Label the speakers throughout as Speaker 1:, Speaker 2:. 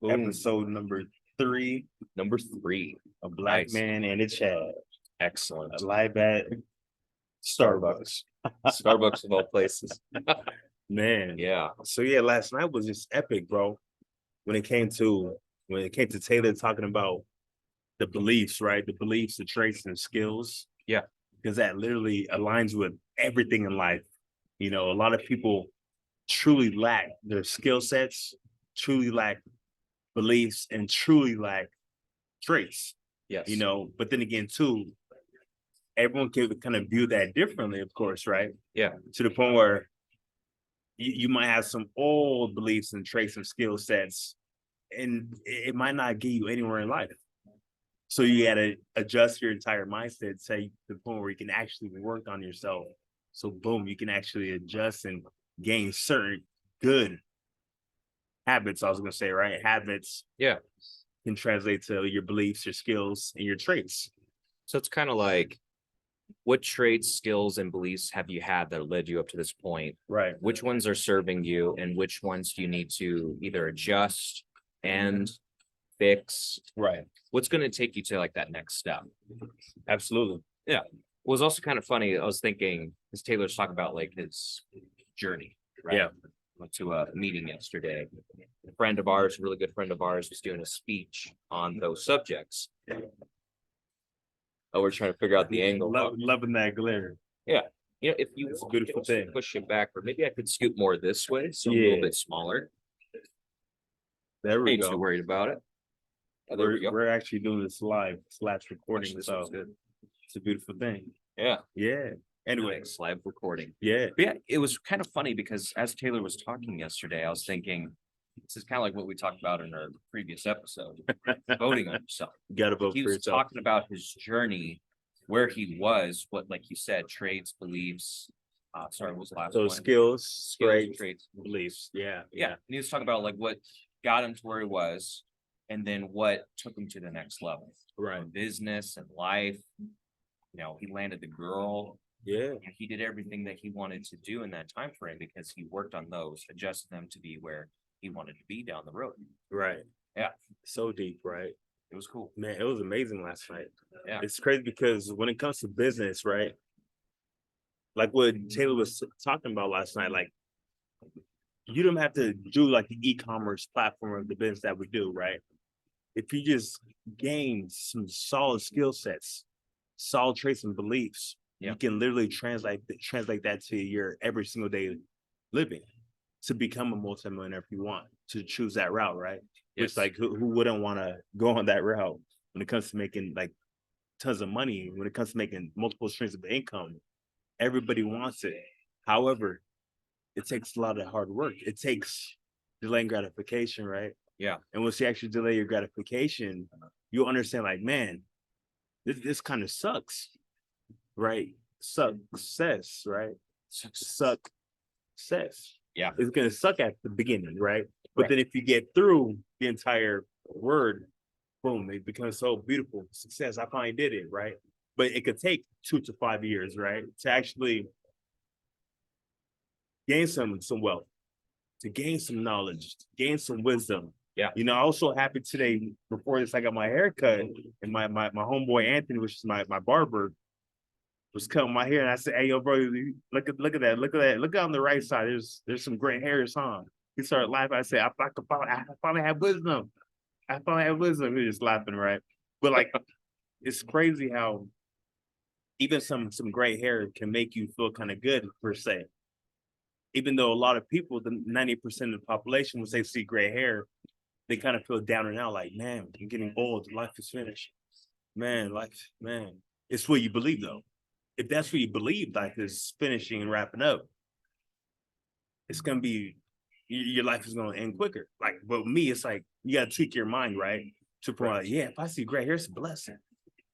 Speaker 1: Boom.
Speaker 2: Episode number 3,
Speaker 1: Number 3.
Speaker 2: a black
Speaker 1: Nice.
Speaker 2: man and a Chad.
Speaker 1: Excellent.
Speaker 2: Live at Starbucks.
Speaker 1: Starbucks of all places.
Speaker 2: Man.
Speaker 1: Yeah.
Speaker 2: So yeah, last night was just epic, bro. When it came to Taylor talking about the beliefs, right? The beliefs, the traits, and skills.
Speaker 1: Yeah.
Speaker 2: Because that literally aligns with everything in life. You know, a lot of people truly lack their skill sets, truly lack beliefs, and truly lack traits.
Speaker 1: Yes.
Speaker 2: You know, but then again, too, everyone can kind of view that differently, of course, right?
Speaker 1: Yeah.
Speaker 2: To the point where you might have some old beliefs and traits and skill sets, and it might not get you anywhere in life. So you got to adjust your entire mindset, say to the point where you can actually work on yourself. So boom, you can actually adjust and gain certain good habits. I was going to say, right? Habits
Speaker 1: Yeah.
Speaker 2: can translate to your beliefs, your skills, and your traits.
Speaker 1: So it's kind of like, what traits, skills, and beliefs have you had that led you up to this point?
Speaker 2: Right.
Speaker 1: Which ones are serving you, and which ones do you need to either adjust and fix?
Speaker 2: Right.
Speaker 1: What's going to take you to like that next step?
Speaker 2: Absolutely.
Speaker 1: It was also kind of funny. I was thinking, as Taylor's talking about like his journey, right?
Speaker 2: Yeah.
Speaker 1: Went to a meeting yesterday. A friend of ours, a really good friend of ours, was doing a speech on those subjects. Oh, we're trying to figure out the angle.
Speaker 2: Loving that glare.
Speaker 1: You know, if you
Speaker 2: It's a beautiful thing.
Speaker 1: push it back, or maybe I could scoot more this way, so a
Speaker 2: Yeah.
Speaker 1: little bit smaller.
Speaker 2: There we
Speaker 1: Ain't
Speaker 2: go.
Speaker 1: too worried about it. Oh, there we go.
Speaker 2: We're actually doing this live / recording,
Speaker 1: Actually, this
Speaker 2: so
Speaker 1: one's good.
Speaker 2: it's a beautiful thing.
Speaker 1: Yeah.
Speaker 2: Yeah. Anyway,
Speaker 1: Nice live recording.
Speaker 2: yeah.
Speaker 1: But yeah, it was kind of funny because as Taylor was talking yesterday, I was thinking, this is kind of like what we talked about in our previous episode, voting on yourself.
Speaker 2: You gotta vote
Speaker 1: He
Speaker 2: for
Speaker 1: was
Speaker 2: yourself.
Speaker 1: talking about his journey, where he was, what, like you said, traits, beliefs. Sorry, what was the last
Speaker 2: So
Speaker 1: one?
Speaker 2: skills, traits,
Speaker 1: traits.
Speaker 2: beliefs. Yeah.
Speaker 1: Yeah. And he was talking about like what got him to where he was, and then what took him to the next level.
Speaker 2: Right.
Speaker 1: In business and life. You know, he landed the girl.
Speaker 2: Yeah.
Speaker 1: And he did everything that he wanted to do in that time frame because he worked on those, adjusted them to be where he wanted to be down the road.
Speaker 2: Right.
Speaker 1: Yeah.
Speaker 2: So deep, right?
Speaker 1: It was cool.
Speaker 2: Man, it was amazing last night.
Speaker 1: Yeah.
Speaker 2: It's crazy because when it comes to business, right? Like what Taylor was talking about last night, like you don't have to do like the e-commerce platform of the business that we do, right? If you just gain some solid skill sets, solid traits and beliefs, you can literally translate that to your every single day living to become a multimillionaire if you want to choose that route, right?
Speaker 1: Yes.
Speaker 2: Which like who wouldn't want to go on that route when it comes to making like tons of money, when it comes to making multiple streams of income? Everybody wants it. However, it takes a lot of hard work. It takes delaying gratification, right?
Speaker 1: Yeah.
Speaker 2: And once you actually delay your gratification, you'll understand like, man, this kind of sucks, right? Success, right? Success.
Speaker 1: Yeah.
Speaker 2: It's gonna suck at the beginning, right? But then if you get through the entire word, boom, it becomes so beautiful. Success. I finally did it, right? But it could take 2 to 5 years, right? To actually gain some wealth, to gain some knowledge, gain some wisdom.
Speaker 1: Yeah.
Speaker 2: You know, I was so happy today before this, I got my hair cut, and my homeboy Anthony, which is my barber, was cutting my hair, and I said, "Hey, yo, bro, look at that, look on the right side. There's some gray hairs, huh?" He started laughing. I said, I finally have wisdom. I finally have wisdom." He was just laughing, right? But like, it's crazy how even some gray hair can make you feel kind of good per se. Even though a lot of people, the 90% of the population, once they see gray hair, they kind of feel down and out, like, man, I'm getting old, life is finished. Man, it's what you believe though. If that's what you believe, life is finishing and wrapping up, it's gonna be, your life is gonna end quicker. Like, but me, it's like you gotta tweak your mind, right? To point like, yeah, if I see gray hair, it's a blessing.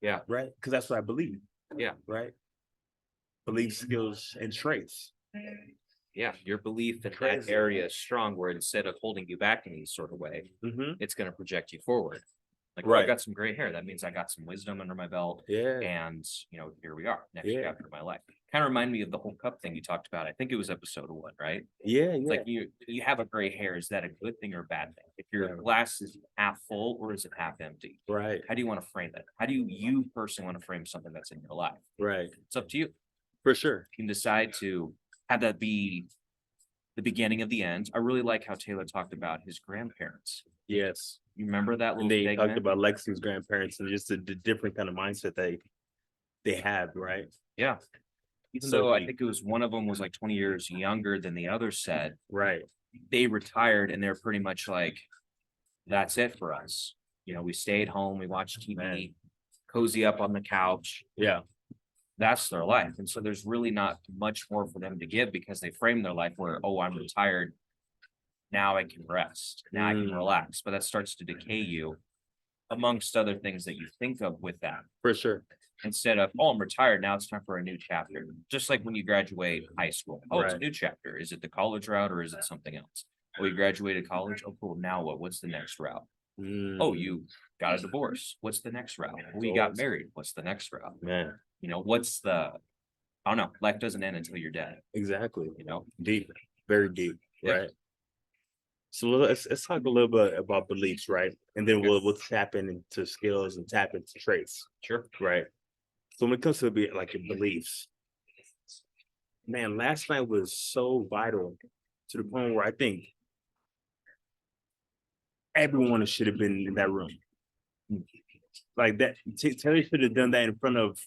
Speaker 1: Yeah.
Speaker 2: Right? Because that's what I believe.
Speaker 1: Yeah.
Speaker 2: Right? Belief, skills, and traits.
Speaker 1: Yeah. Your belief in that
Speaker 2: Crazy.
Speaker 1: area is strong, where instead of holding you back in any sort of way, it's going to project you forward. Like, oh, I
Speaker 3: Right.
Speaker 1: got some gray hair. That means I got some wisdom under my belt.
Speaker 3: Yeah.
Speaker 1: And, here we are, next
Speaker 3: Yeah.
Speaker 1: chapter of my life. Kind of remind me of the whole cup thing you talked about. I think it was episode 1, right?
Speaker 3: Yeah.
Speaker 1: It's
Speaker 3: Yeah.
Speaker 1: like you have a gray hair. Is that a good thing or a bad thing? If your
Speaker 3: Yeah.
Speaker 1: glass is half full or is it half empty?
Speaker 3: Right.
Speaker 1: How do you want to frame it? How do you personally want to frame something that's in your life?
Speaker 3: Right.
Speaker 1: It's up to you.
Speaker 3: For sure.
Speaker 1: You can decide to have that be the beginning of the end. I really like how Taylor talked about his grandparents.
Speaker 3: Yes.
Speaker 1: You remember that
Speaker 3: And
Speaker 1: little
Speaker 3: they
Speaker 1: segment?
Speaker 3: talked about Lexi's grandparents and just the different kind of mindset they have, right?
Speaker 1: Yeah. Even
Speaker 3: So
Speaker 1: though I
Speaker 3: deep.
Speaker 1: think it was one of them was like 20 years younger than the other said,
Speaker 3: Right.
Speaker 1: they retired and they're pretty much like, that's it for us. We stayed home, we watched TV,
Speaker 3: Man.
Speaker 1: cozy up on the couch.
Speaker 3: Yeah.
Speaker 1: That's their life. And so there's really not much more for them to give because they frame their life where, oh, I'm retired. Now I can rest. Now I can
Speaker 3: Mm.
Speaker 1: relax. But that starts to decay you amongst other things that you think of with that.
Speaker 3: For sure.
Speaker 1: Instead of, oh, I'm retired. Now it's time for a new chapter. Just like when you graduate high school. Oh, it's a
Speaker 3: Right.
Speaker 1: new chapter. Is it the college route or is it something else? Oh, you graduated college. Oh, cool. Now what? What's the next route? Oh, you got a divorce. What's the next route? Oh, you got
Speaker 3: Goals.
Speaker 1: married. What's the next route?
Speaker 3: Man.
Speaker 1: What's I don't know. Life doesn't end until you're dead.
Speaker 3: Exactly.
Speaker 1: You know?
Speaker 3: Deep. Very deep.
Speaker 1: Yeah.
Speaker 3: Right. So let's talk a little bit about beliefs, right? And then we'll tap into skills and tap into traits,
Speaker 1: Sure.
Speaker 3: right? So when it comes to your beliefs, man, last night was so vital to the point where I think everyone should have been in that room. Like that, Taylor should have done that in front of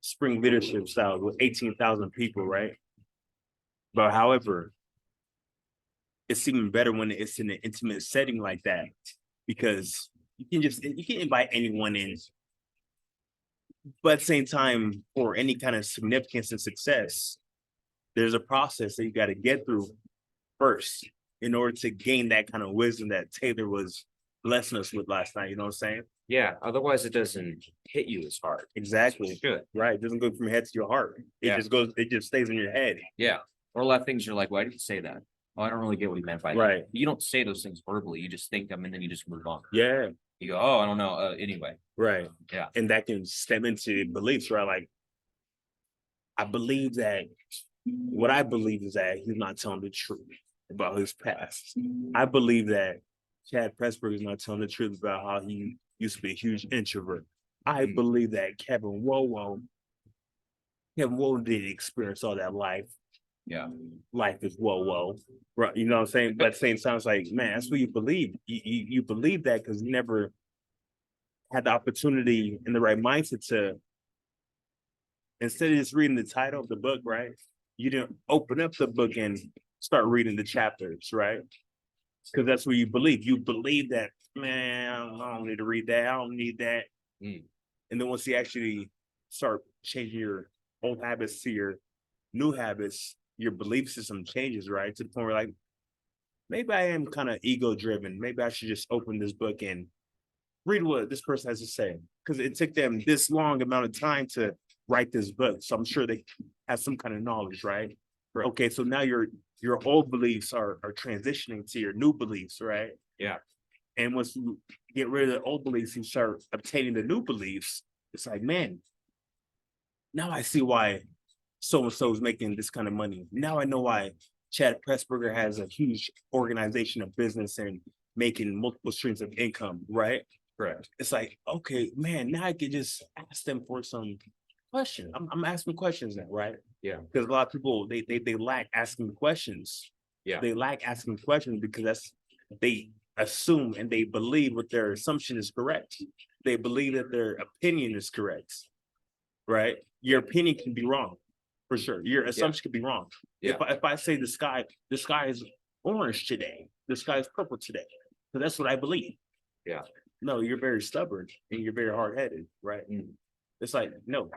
Speaker 3: spring leadership style with 18,000 people, right? But however, it's even better when it's in an intimate setting like that because you can invite anyone in. But at the same time, for any kind of significance and success, there's a process that you got to get through first in order to gain that kind of wisdom that Taylor was blessing us with last night. You know what I'm saying?
Speaker 1: Yeah. Otherwise, it doesn't hit you as hard.
Speaker 3: Exactly.
Speaker 1: It should.
Speaker 3: Right. It doesn't go from your head to your heart.
Speaker 1: Yeah.
Speaker 3: It just stays in your head.
Speaker 1: Yeah. Or a lot of things you're like, why did you say that? Oh, I don't really get what he meant by that.
Speaker 3: Right.
Speaker 1: You don't say those things verbally. You just think them and then you just move on.
Speaker 3: Yeah.
Speaker 1: You go, oh, I don't know. Anyway.
Speaker 3: Right.
Speaker 1: Yeah.
Speaker 3: And that can stem into beliefs, right? Like, I believe that what I believe is that he's not telling the truth about his past. I believe that Chad Pressburg is not telling the truth about how he used to be a huge introvert. I believe that Kevin Wowo didn't experience all that life.
Speaker 1: Yeah.
Speaker 3: Life is whoa, right? You know what I'm saying? But at the same time, it's like, man, that's what you believe. You believe that because you never had the opportunity and the right mindset to, instead of just reading the title of the book, right? You didn't open up the book and start reading the chapters, right? Because that's what you believe. You believe that, man, I don't need to read that. I don't need that.
Speaker 1: Mm.
Speaker 3: And then once you actually start changing your old habits to your new habits, your belief system changes, right? To the point where like, maybe I am kind of ego driven. Maybe I should just open this book and read what this person has to say. Because it took them this long amount of time to write this book. So I'm sure they have some kind of knowledge, right? Okay, so now your old beliefs are transitioning to your new beliefs, right?
Speaker 1: Yeah.
Speaker 3: And once you get rid of the old beliefs and start obtaining the new beliefs, it's like, man, now I see why so-and-so is making this kind of money. Now I know why Chad Pressburger has a huge organization of business and making multiple streams of income, right?
Speaker 1: Correct.
Speaker 3: It's like, okay, man, now I can just ask them for some questions. I'm asking questions now, right?
Speaker 1: Yeah.
Speaker 3: Because a lot of people, they lack asking questions.
Speaker 1: Yeah.
Speaker 3: They lack asking questions because they assume and they believe what their assumption is correct. They believe that their opinion is correct, right? Your opinion can be wrong. For sure. Your assumption could be wrong.
Speaker 1: Yeah.
Speaker 3: If I say the sky is orange today, the sky is purple today. So that's what I believe.
Speaker 1: Yeah.
Speaker 3: No, you're very stubborn and you're very hard-headed, right?
Speaker 1: Mm.
Speaker 3: It's like, no,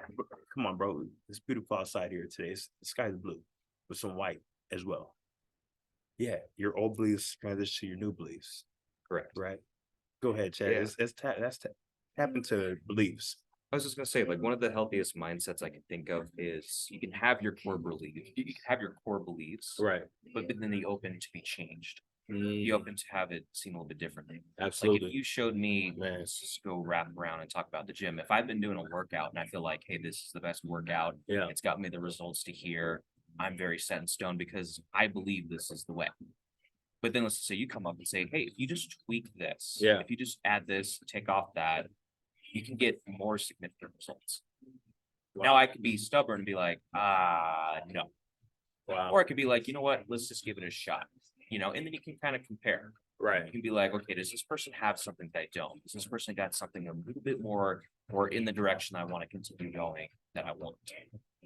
Speaker 3: come on, bro. It's beautiful outside here today. The sky is blue with some white as well. Yeah, your old beliefs transition to your new beliefs.
Speaker 1: Correct.
Speaker 3: Right? Go ahead, Chad.
Speaker 1: Yeah.
Speaker 3: That's tap into beliefs.
Speaker 1: I was just gonna say, like, one of the healthiest mindsets I can think of is you can have your core beliefs, you can have your core beliefs,
Speaker 3: Right.
Speaker 1: but then they open to be changed. You open to have it seen a little bit differently. Like if
Speaker 3: Absolutely.
Speaker 1: you showed me,
Speaker 3: Man.
Speaker 1: let's just go wrap around and talk about the gym. If I've been doing a workout and I feel like, hey, this is the best workout,
Speaker 3: Yeah.
Speaker 1: it's got me the results to here. I'm very set in stone because I believe this is the way. But then let's say you come up and say, hey, if you just tweak this,
Speaker 3: Yeah.
Speaker 1: if you just add this, take off that, you can get more significant results. Now I could be stubborn and be like, no.
Speaker 3: Wow.
Speaker 1: Or it could be like, you know what, let's just give it a shot. And then you can kind of compare. You
Speaker 3: Right.
Speaker 1: can be like, okay, does this person have something that I don't? Does this person got something a little bit more or in the direction I want to continue going that I want?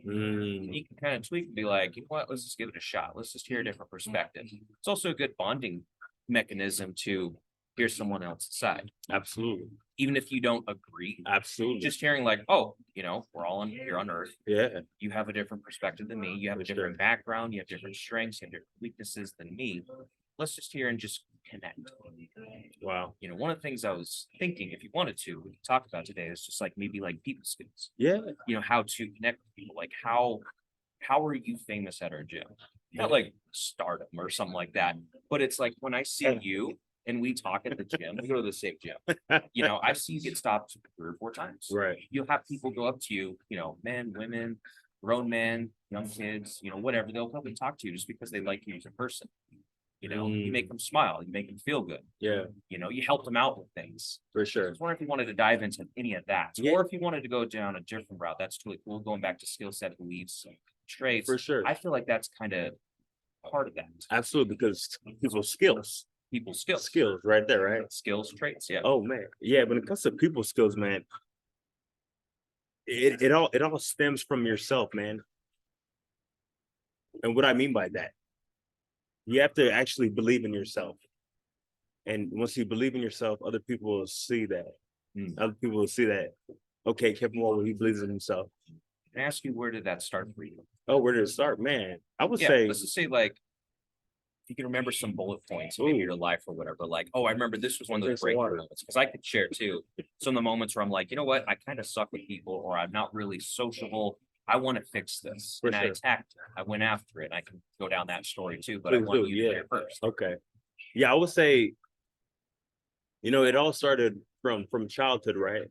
Speaker 3: Mm,
Speaker 1: You can kind of tweak and be like, you know what, let's just give it a shot. Let's just hear a different perspective. It's also a good bonding mechanism to hear someone else's side.
Speaker 3: absolutely.
Speaker 1: Even if you don't agree,
Speaker 3: Absolutely.
Speaker 1: just hearing like, oh, we're all here on earth.
Speaker 3: Yeah.
Speaker 1: You have a different perspective than me. You have a
Speaker 3: For sure.
Speaker 1: different background. You have different strengths. You have different weaknesses than me. Let's just hear and just connect.
Speaker 3: Wow.
Speaker 1: One of the things I was thinking, if you wanted to, we could talk about today is just like maybe like people skills.
Speaker 3: Yeah.
Speaker 1: How to connect with people. Like how are you famous at our gym? Not like stardom or something like that, but it's like when I see you and we talk at the gym, we go to the same gym. I see you get stopped 3 or 4 times.
Speaker 3: Right.
Speaker 1: You'll have people go up to you, men, women, grown men, young kids, whatever. They'll come and talk to you just because they like you as a person. You make them smile, you make them feel good.
Speaker 3: Yeah.
Speaker 1: You help them out with things.
Speaker 3: For
Speaker 1: I
Speaker 3: sure.
Speaker 1: was wondering if you wanted to dive into any of that,
Speaker 3: Yeah.
Speaker 1: or if you wanted to go down a different route. That's totally cool. Going back to skill set, beliefs, traits.
Speaker 3: For sure.
Speaker 1: I feel like that's kind of part of that.
Speaker 3: Absolutely. Because people's skills.
Speaker 1: People's skills.
Speaker 3: Skills right there, right?
Speaker 1: Skills, traits. Yeah.
Speaker 3: Oh man. Yeah, when it comes to people skills, man, it all stems from yourself, man. And what I mean by that, you have to actually believe in yourself. And once you believe in yourself, other people will see that. Other people will see that. Okay, Kevin Wall, he believes in himself.
Speaker 1: Can I ask you, where did that start for you?
Speaker 3: Oh, where did it start, man? I would
Speaker 1: Yeah,
Speaker 3: say,
Speaker 1: let's just say like, if you can remember some bullet points, maybe
Speaker 3: Ooh.
Speaker 1: your life or whatever. Like, oh, I remember this was one of those
Speaker 3: Drink some
Speaker 1: breakthrough
Speaker 3: water.
Speaker 1: moments because I could share too. Some of the moments where I'm like, you know what, I kind of suck with people, or I'm not really sociable. I want to fix this,
Speaker 3: For
Speaker 1: and I
Speaker 3: sure.
Speaker 1: attacked it. I went after it. And I can go down that story too, but I
Speaker 3: Please
Speaker 1: want
Speaker 3: do,
Speaker 1: you to
Speaker 3: yeah.
Speaker 1: hear first.
Speaker 3: okay. Yeah, I would say, it all started from childhood, right?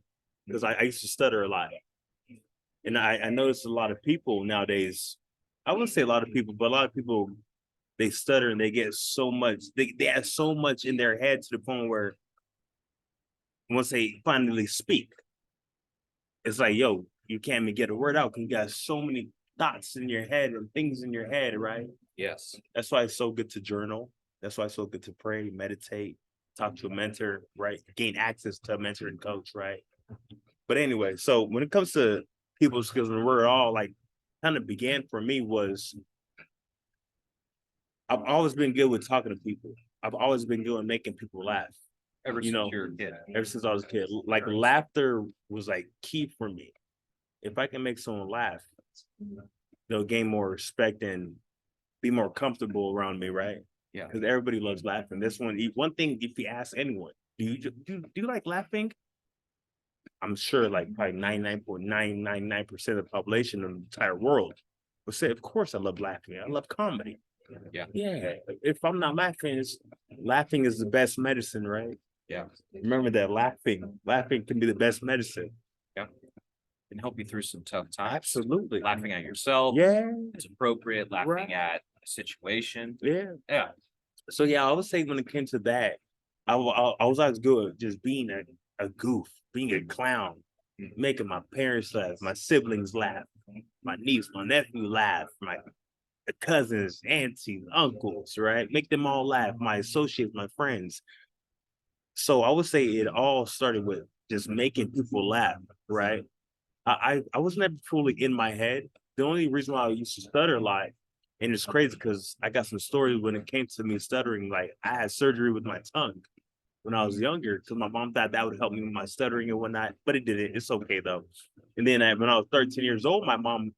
Speaker 3: Because I used to stutter a lot. And I noticed a lot of people nowadays, I wouldn't say a lot of people, but a lot of people, they stutter and they get so much, they have so much in their head to the point where once they finally speak, it's like, yo, you can't even get a word out because you got so many thoughts in your head and things in your head, right?
Speaker 1: Yes.
Speaker 3: That's why it's so good to journal. That's why it's so good to pray, meditate, talk to a mentor, right? Gain access to a mentor and coach, right? But anyway, so when it comes to people skills, and where it all like kind of began for me was I've always been good with talking to people. I've always been good at making people laugh.
Speaker 1: Ever
Speaker 3: You
Speaker 1: since
Speaker 3: know,
Speaker 1: you were a kid.
Speaker 3: Ever since I was a kid, like laughter was like key for me. If I can make someone laugh, they'll gain more respect and be more comfortable around me, right?
Speaker 1: Yeah.
Speaker 3: Because everybody loves laughing. This one thing, if you ask anyone, do you like laughing? I'm sure like probably 99.999% of the population of the entire world would say, of course I love laughing. I love comedy.
Speaker 1: Yeah.
Speaker 3: Yeah. If I'm not laughing, laughing is the best medicine, right?
Speaker 1: Yeah.
Speaker 3: Remember that laughing can be the best medicine.
Speaker 1: Can help you through some tough times.
Speaker 3: Absolutely.
Speaker 1: Laughing at yourself.
Speaker 3: Yeah.
Speaker 1: It's appropriate. Laughing
Speaker 3: Right.
Speaker 1: at a situation.
Speaker 3: Yeah.
Speaker 1: Yeah.
Speaker 3: So yeah, I would say when it came to that, I was always good at just being a goof, being a clown, making my parents laugh, my siblings laugh, my niece, my nephew laugh, my cousins, aunties, uncles, right? Make them all laugh, my associates, my friends. So I would say it all started with just making people laugh, right? I was never fully in my head. The only reason why I used to stutter a lot, and it's crazy because I got some stories when it came to me stuttering. Like I had surgery with my tongue when I was younger because my mom thought that would help me with my stuttering and whatnot, but it didn't. It's okay though. And then when I was 13 years old, my mom,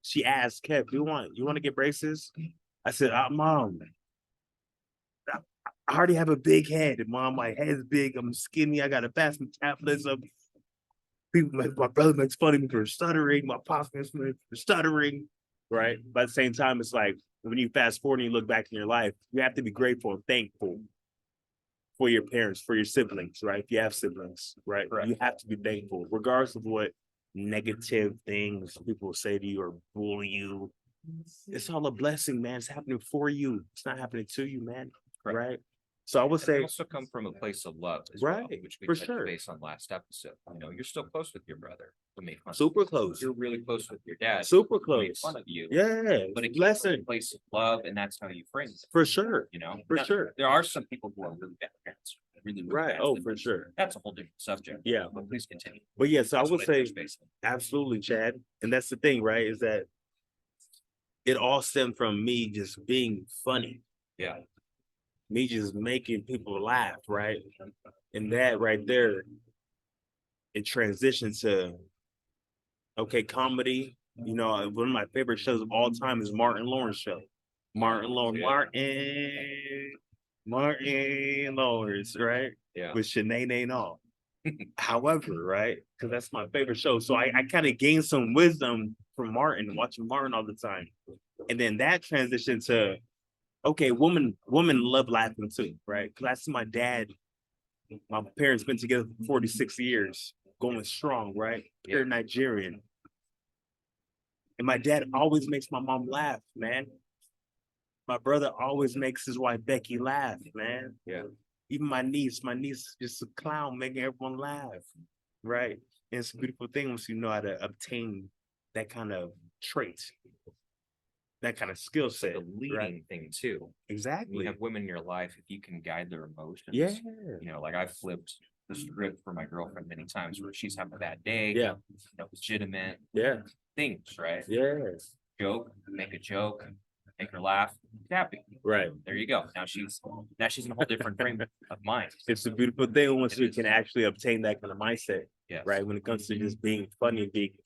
Speaker 3: she asked, Kev, you want to get braces? I said, Mom, I already have a big head. Mom, my head's big. I'm skinny. I got a fast metabolism. My brother makes fun of me for stuttering. My pops makes fun of me for stuttering. Right. But at the same time, it's like when you fast forward and you look back in your life, you have to be grateful and thankful for your parents, for your siblings, right? If you have siblings, right?
Speaker 1: Correct.
Speaker 3: You have to be thankful, regardless of what negative things people say to you or bully you. It's all a blessing, man. It's happening for you. It's not happening to you, man.
Speaker 1: Correct.
Speaker 3: Right? So I would
Speaker 1: And they
Speaker 3: say,
Speaker 1: also come from a place of love as well,
Speaker 3: Right,
Speaker 1: which we
Speaker 3: for
Speaker 1: touched
Speaker 3: sure.
Speaker 1: base on last episode. You know, you're still close with your brother who made fun of
Speaker 3: super close.
Speaker 1: you. You're really close with your dad
Speaker 3: Super
Speaker 1: who made
Speaker 3: close.
Speaker 1: fun of you.
Speaker 3: Yeah,
Speaker 1: But it came from a
Speaker 3: blessing.
Speaker 1: place of love, and that's how you frame it,
Speaker 3: For sure.
Speaker 1: you know?
Speaker 3: For
Speaker 1: Now,
Speaker 3: sure.
Speaker 1: there are some people who are really bad parents, really
Speaker 3: Right.
Speaker 1: bad
Speaker 3: Oh,
Speaker 1: siblings.
Speaker 3: for sure.
Speaker 1: That's a whole different subject.
Speaker 3: Yeah.
Speaker 1: But please continue.
Speaker 3: But yeah, so I
Speaker 1: That's
Speaker 3: would
Speaker 1: what
Speaker 3: say
Speaker 1: touched base on.
Speaker 3: absolutely, Chad. And that's the thing, right? Is that it all stemmed from me just being funny,
Speaker 1: Yeah,
Speaker 3: me just making people laugh, right? And that right there, it transitioned to okay, comedy. You know, one of my favorite shows of all time is Martin Lawrence show. Martin Lawrence, Martin Lawrence, right?
Speaker 1: yeah.
Speaker 3: With Sinead all. However, right? Because that's my favorite show. So I kind of gained some wisdom from Martin, watching Martin all the time. And then that transitioned to okay, women love laughing too, right? Because I see my dad, my parents been together for 46 years, going strong, right? They're
Speaker 1: Yeah.
Speaker 3: Nigerian. And my dad always makes my mom laugh, man. My brother always makes his wife Becky laugh, man.
Speaker 1: Yeah.
Speaker 3: Even my niece is just a clown making everyone laugh, right? And it's a beautiful thing once you know how to obtain that kind of trait, that kind of skill set.
Speaker 1: The leading
Speaker 3: right?
Speaker 1: thing too. When
Speaker 3: Exactly.
Speaker 1: you have women in your life, if you can guide their emotions.
Speaker 3: Yeah.
Speaker 1: You know, like I've flipped the script for my girlfriend many times where she's having a bad day.
Speaker 3: Yeah.
Speaker 1: You know, legitimate
Speaker 3: Yeah.
Speaker 1: things, right?
Speaker 3: Yeah.
Speaker 1: Joke, make a joke, make her laugh, happy.
Speaker 3: Right.
Speaker 1: There you go. Now she's in a whole different frame of mind.
Speaker 3: It's a beautiful thing once
Speaker 1: It
Speaker 3: you
Speaker 1: is.
Speaker 3: can actually obtain that kind of mindset,
Speaker 1: Yes.
Speaker 3: right? When it comes to just being funny and being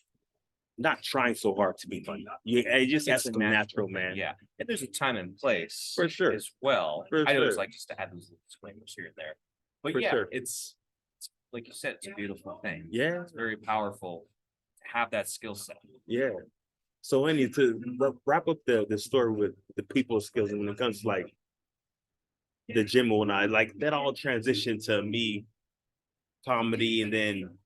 Speaker 3: not trying so hard to be funny. It just has
Speaker 1: It's
Speaker 3: to
Speaker 1: a
Speaker 3: come natural, man.
Speaker 1: Yeah. And there's a time and place
Speaker 3: For sure.
Speaker 1: as well.
Speaker 3: For
Speaker 1: I always
Speaker 3: sure.
Speaker 1: like just to add those little disclaimers here and there. But
Speaker 3: For
Speaker 1: yeah,
Speaker 3: sure.
Speaker 1: it's like you said, it's a beautiful thing.
Speaker 3: Yeah.
Speaker 1: It's very powerful to have that skill set.
Speaker 3: Yeah. So Andy, to wrap up the story with the people skills, and when it comes to like the gym and whatnot, like that all transitioned to me comedy and then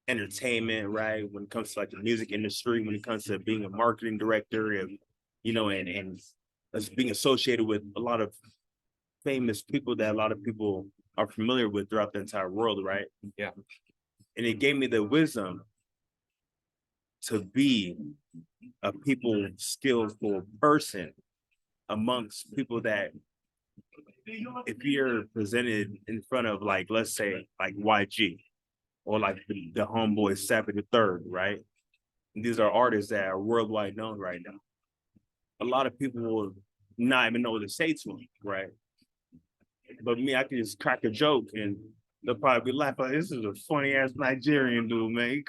Speaker 3: entertainment, right? When it comes to like the music industry, when it comes to being a marketing director and you know, and us being associated with a lot of famous people that a lot of people are familiar with throughout the entire world, right?
Speaker 1: Yeah.
Speaker 3: And it gave me the wisdom to be a people skillful person amongst people that if you're presented in front of like let's say like YG or like the homeboy Savage the Third, right? And these are artists that are worldwide known right now. A lot of people will not even know what to say to them, right? But me, I can just crack a joke and they'll probably be laughing. Like, this is a funny ass Nigerian dude, man. He's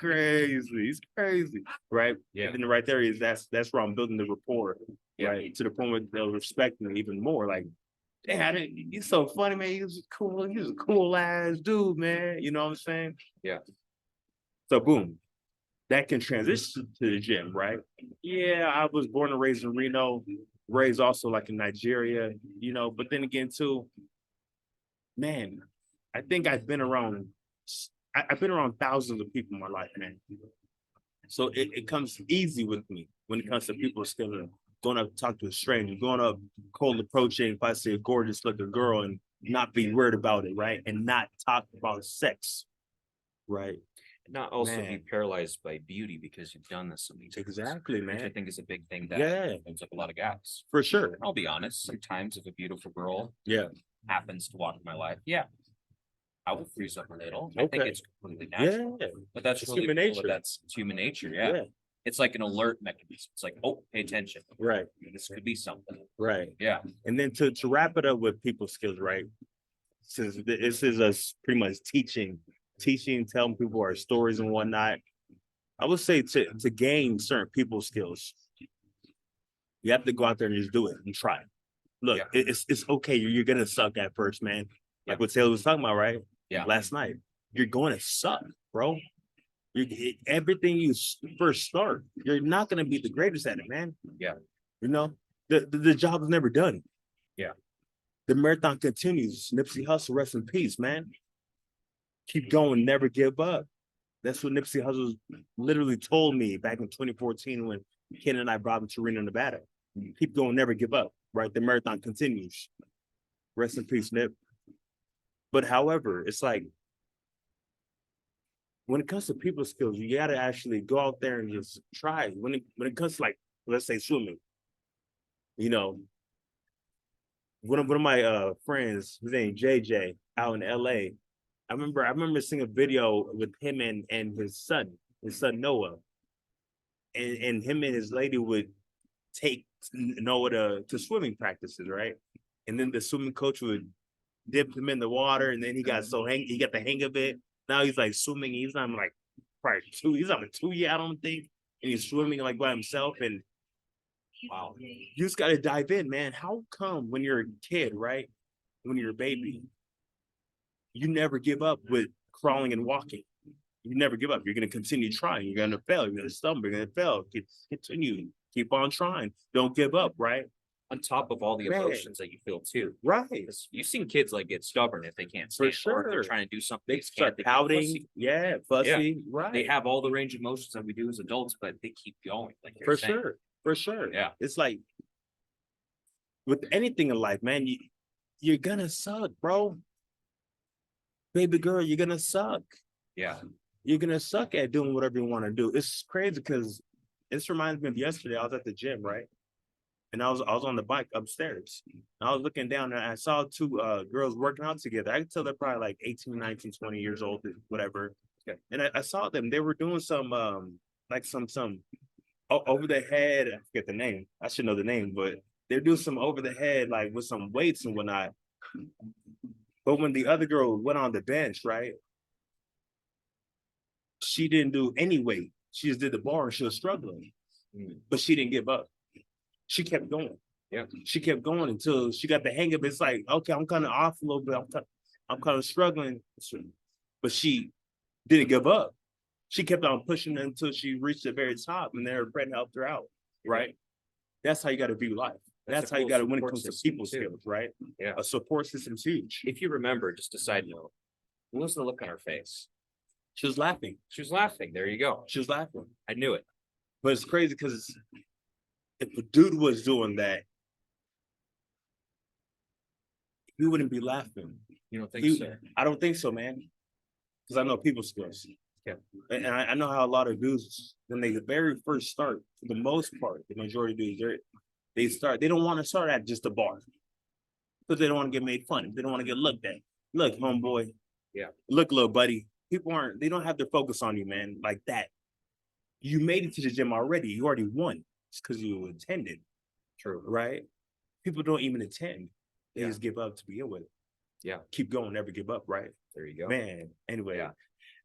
Speaker 3: crazy, right?
Speaker 1: Yeah.
Speaker 3: And then right there is that's where I'm building the rapport,
Speaker 1: Yeah.
Speaker 3: right? To the point where they'll respect me even more. Like, damn, he's so funny, man. He's cool. He's a cool ass dude, man. You know what I'm saying?
Speaker 1: Yeah.
Speaker 3: So boom, that can transition to the gym, right? Yeah, I was born and raised in Reno, raised also like in Nigeria, you know, but then again too, man, I think I've been around thousands of people in my life, man. So it comes easy with me when it comes to people still going up to talk to a stranger, going up cold approaching if I see a gorgeous looking girl and not be worried about it, right? And not talk about sex, right?
Speaker 1: Not also be
Speaker 3: Man.
Speaker 1: paralyzed by beauty because you've done this so many times.
Speaker 3: Exactly,
Speaker 1: Which I
Speaker 3: man.
Speaker 1: think is a big thing that
Speaker 3: Yeah,
Speaker 1: opens up a lot of gaps.
Speaker 3: for sure.
Speaker 1: I'll be honest, sometimes if a beautiful girl
Speaker 3: Yeah.
Speaker 1: happens to walk in my life, yeah, I will freeze up a little. I think
Speaker 3: Okay.
Speaker 1: it's completely natural.
Speaker 3: Yeah.
Speaker 1: But that's
Speaker 3: It's
Speaker 1: really
Speaker 3: human
Speaker 1: cool
Speaker 3: nature.
Speaker 1: that that's human nature, yeah.
Speaker 3: Yeah.
Speaker 1: It's like an alert mechanism. It's like, oh, pay attention.
Speaker 3: Right.
Speaker 1: This could be something.
Speaker 3: Right.
Speaker 1: Yeah.
Speaker 3: And then to wrap it up with people skills, right? Since this is us pretty much teaching, telling people our stories and whatnot. I would say to gain certain people skills, you have to go out there and just do it and try. Look,
Speaker 1: Yeah.
Speaker 3: it's okay. You're gonna suck at first, man.
Speaker 1: Yeah.
Speaker 3: Like what Taylor was talking about, right?
Speaker 1: Yeah.
Speaker 3: Last night, you're going to suck, bro. Everything you first start, you're not gonna be the greatest at it, man.
Speaker 1: Yeah.
Speaker 3: You know, The job is never done.
Speaker 1: Yeah.
Speaker 3: The marathon continues. Nipsey Hussle, rest in peace, man. Keep going, never give up. That's what Nipsey Hussle literally told me back in 2014 when Ken and I brought him to Reno, Nevada. Keep going, never give up, right? The marathon continues. Rest in peace, Nip. But however, it's like, when it comes to people skills, you gotta actually go out there and just try. When it comes to, like, let's say swimming, you know, one of my friends, his name JJ, out in LA. I remember seeing a video with him and his son Noah. And him and his lady would take Noah to swimming practices, right? And then the swimming coach would dip him in the water, and then he got the hang of it. Now he's like swimming. He's not like probably he's not a 2 year, I don't think. And he's swimming like by himself. And wow, you just gotta dive in, man. How come when you're a kid, right? When you're a baby, you never give up with crawling and walking. You never give up. You're gonna continue trying. You're gonna fail. You're gonna stumble. You're gonna fail. Continue. Keep on trying. Don't give up, right?
Speaker 1: On top of all the
Speaker 3: Man.
Speaker 1: emotions that you feel too.
Speaker 3: Right.
Speaker 1: Because you've seen kids like get stubborn if they can't
Speaker 3: For
Speaker 1: stand, or if they're
Speaker 3: sure.
Speaker 1: trying to do something
Speaker 3: They
Speaker 1: just
Speaker 3: start
Speaker 1: can't. They get
Speaker 3: pouting.
Speaker 1: pussy.
Speaker 3: Yeah, fussy. Right.
Speaker 1: They have all the range of emotions that we do as adults, but they keep going. Like you're
Speaker 3: For
Speaker 1: saying.
Speaker 3: sure. For sure.
Speaker 1: Yeah.
Speaker 3: It's like with anything in life, man, you're gonna suck, bro. Baby girl, you're gonna suck.
Speaker 1: Yeah.
Speaker 3: You're gonna suck at doing whatever you want to do. It's crazy because this reminds me of yesterday. I was at the gym, right? And I was on the bike upstairs. And I was looking down and I saw two girls working out together. I could tell they're probably like 18, 19, 20 years old, whatever. Okay. And I saw them. They were doing some like some over the head. I forget the name. I should know the name, but they're doing some over the head, like with some weights and whatnot. But when the other girl went on the bench, right? She didn't do any weight. She just did the bar and she was struggling. But she didn't give up. She kept going.
Speaker 1: Yeah.
Speaker 3: She kept going until she got the hang of it. It's like, okay, I'm kind of off a little bit. I'm kind of struggling. But she didn't give up. She kept on pushing until she reached the very top, and then her friend helped her out. Right. That's how you got to view life. That's
Speaker 1: a
Speaker 3: how you
Speaker 1: cool
Speaker 3: got to, when it
Speaker 1: support
Speaker 3: comes to
Speaker 1: system,
Speaker 3: people
Speaker 1: too.
Speaker 3: skills, right?
Speaker 1: Yeah.
Speaker 3: A support system's huge.
Speaker 1: If you remember, just a side note, what was the look on her face?
Speaker 3: She was laughing.
Speaker 1: She was laughing. There you go.
Speaker 3: She was laughing.
Speaker 1: I knew it.
Speaker 3: But it's crazy because if a dude was doing that, he wouldn't be laughing.
Speaker 1: You don't think
Speaker 3: He-
Speaker 1: so?
Speaker 3: I don't think so, man. Because I know people skills.
Speaker 1: Yeah.
Speaker 3: And I know how a lot of dudes, when they the very first start, for the most part, the majority of dudes, they don't want to start at just a bar. Because they don't want to get made fun of. They don't want to get looked at. Look, homeboy.
Speaker 1: Yeah.
Speaker 3: Look, little buddy. People they don't have their focus on you, man, like that. You made it to the gym already. You already won. It's because you attended.
Speaker 1: True.
Speaker 3: Right? People don't even attend. They
Speaker 1: Yeah.
Speaker 3: just give up to begin with.
Speaker 1: Yeah.
Speaker 3: Keep going, never give up, right?
Speaker 1: There you go.
Speaker 3: Man, anyway.
Speaker 1: Yeah.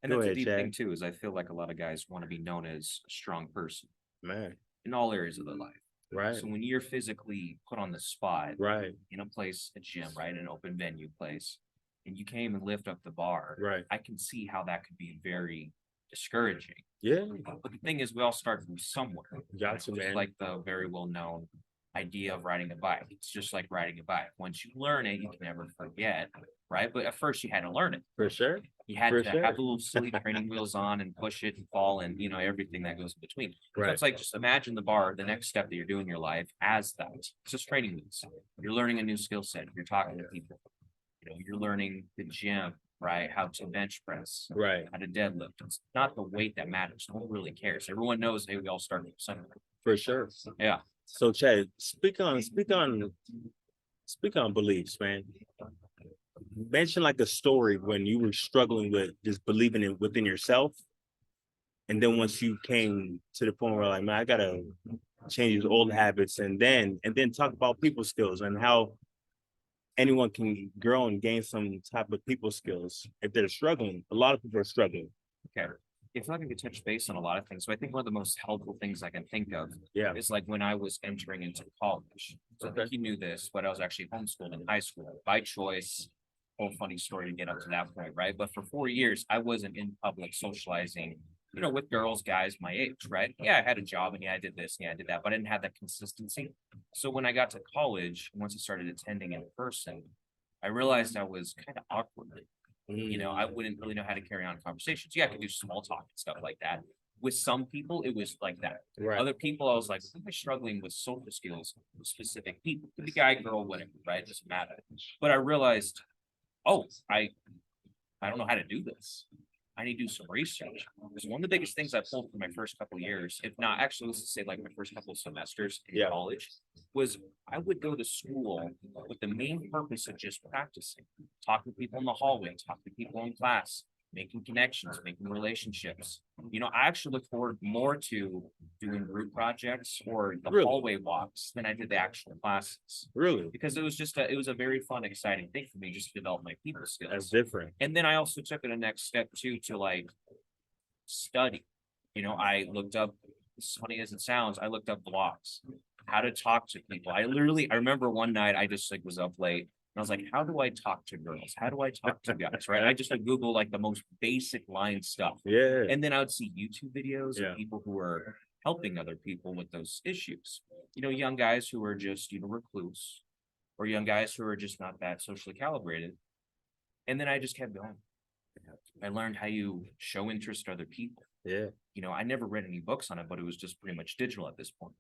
Speaker 1: And
Speaker 3: Go
Speaker 1: that's a
Speaker 3: ahead,
Speaker 1: deep
Speaker 3: Chad.
Speaker 1: thing too, is I feel like a lot of guys want to be known as a strong person
Speaker 3: Man,
Speaker 1: in all areas of their life.
Speaker 3: right,
Speaker 1: So when you're physically put on the spot
Speaker 3: right,
Speaker 1: in a place, a gym, right, an open venue place, and you came and lift up the bar,
Speaker 3: right.
Speaker 1: I can see how that could be very discouraging.
Speaker 3: Yeah,
Speaker 1: But the thing is, we all start from somewhere.
Speaker 3: Gotcha,
Speaker 1: Just
Speaker 3: man.
Speaker 1: like the very well known idea of riding a bike. It's just like riding a bike. Once you learn it, you can never forget, right? But at first, you had to learn it.
Speaker 3: for sure.
Speaker 1: You had
Speaker 3: For
Speaker 1: to
Speaker 3: sure.
Speaker 1: have the little silly training wheels on and push it and fall and everything that goes in between. So
Speaker 3: Right.
Speaker 1: it's like just imagine the bar, the next step that you're doing in your life as that. It's just training wheels. You're learning a new skill set. You're talking to people. You're learning the gym, right? How to bench press,
Speaker 3: Right,
Speaker 1: how to deadlift. It's not the weight that matters. No one really cares. Everyone knows, hey, we all start from somewhere.
Speaker 3: for sure.
Speaker 1: Yeah.
Speaker 3: So, Chad, speak on beliefs, man. Mention like a story when you were struggling with just believing in within yourself, and then once you came to the point where like, man, I gotta change these old habits, and then talk about people skills and how anyone can grow and gain some type of people skills if they're struggling. A lot of people are struggling.
Speaker 1: Okay. If I could touch base on a lot of things. So I think one of the most helpful things I can think of
Speaker 3: Yeah,
Speaker 1: is like when I was entering into college. So I think you knew this, but I was actually homeschooled in high school by choice. Whole funny story to get up to that point, right? But for 4 years, I wasn't in public socializing you know, with girls, guys my age, right? Yeah, I had a job and yeah, I did this, yeah, I did that, but I didn't have that consistency. So when I got to college, once I started attending in person, I realized I was kind of awkward. You know, I wouldn't really know how to carry on conversations. Yeah, I could do small talk and stuff like that. With some people, it was like that.
Speaker 3: Right.
Speaker 1: Other people, I was like, I'm struggling with social skills with specific people. Could be guy, girl, whatever, right? It doesn't matter. But I realized, oh, I don't know how to do this. I need to do some research. Because one of the biggest things I pulled from my first couple of years, if not actually, let's just say like my first couple of semesters in
Speaker 3: Yeah.
Speaker 1: college, was I would go to school with the main purpose of just practicing, talking to people in the hallway, talking to people in class, making connections, making relationships. You know, I actually look forward more to doing group projects or the
Speaker 3: Really?
Speaker 1: hallway walks than I did the actual classes.
Speaker 3: Really?
Speaker 1: Because it was a very fun, exciting thing for me just to develop my people skills.
Speaker 3: That's different.
Speaker 1: And then I also took it a next step too, to like study. You know, I looked up, as funny as it sounds, I looked up blogs, how to talk to people. I remember one night I just like was up late and I was like, how do I talk to girls? How do I talk to guys? Right. I just like Google like the most basic line stuff.
Speaker 3: Yeah.
Speaker 1: And then I would see YouTube videos
Speaker 3: Yeah.
Speaker 1: of people who were helping other people with those issues. You know, young guys who are just, you know, recluse, or young guys who are just not that socially calibrated. And then I just kept going. I learned how you show interest to other people.
Speaker 3: Yeah.
Speaker 1: You know, I never read any books on it, but it was just pretty much digital at this point.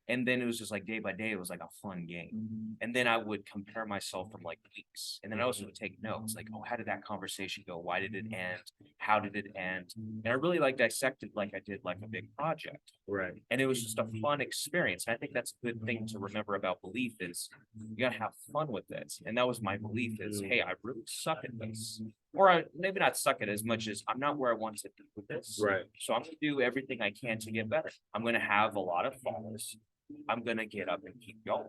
Speaker 1: And then it was just like day by day, it was like a fun game. And then I would compare myself from like weeks. And then I also would take notes like, oh, how did that conversation go? Why did it end? How did it end? And I really like dissected like I did like a big project.
Speaker 3: Right.
Speaker 1: And it was just a fun experience. And I think that's a good thing to remember about belief is you gotta have fun with it. And that was my belief is, hey, I really suck at this. Or I maybe not suck at as much as I'm not where I want to be with this.
Speaker 3: Right.
Speaker 1: So I'm gonna do everything I can to get better. I'm gonna have a lot of falls. I'm gonna get up and keep going,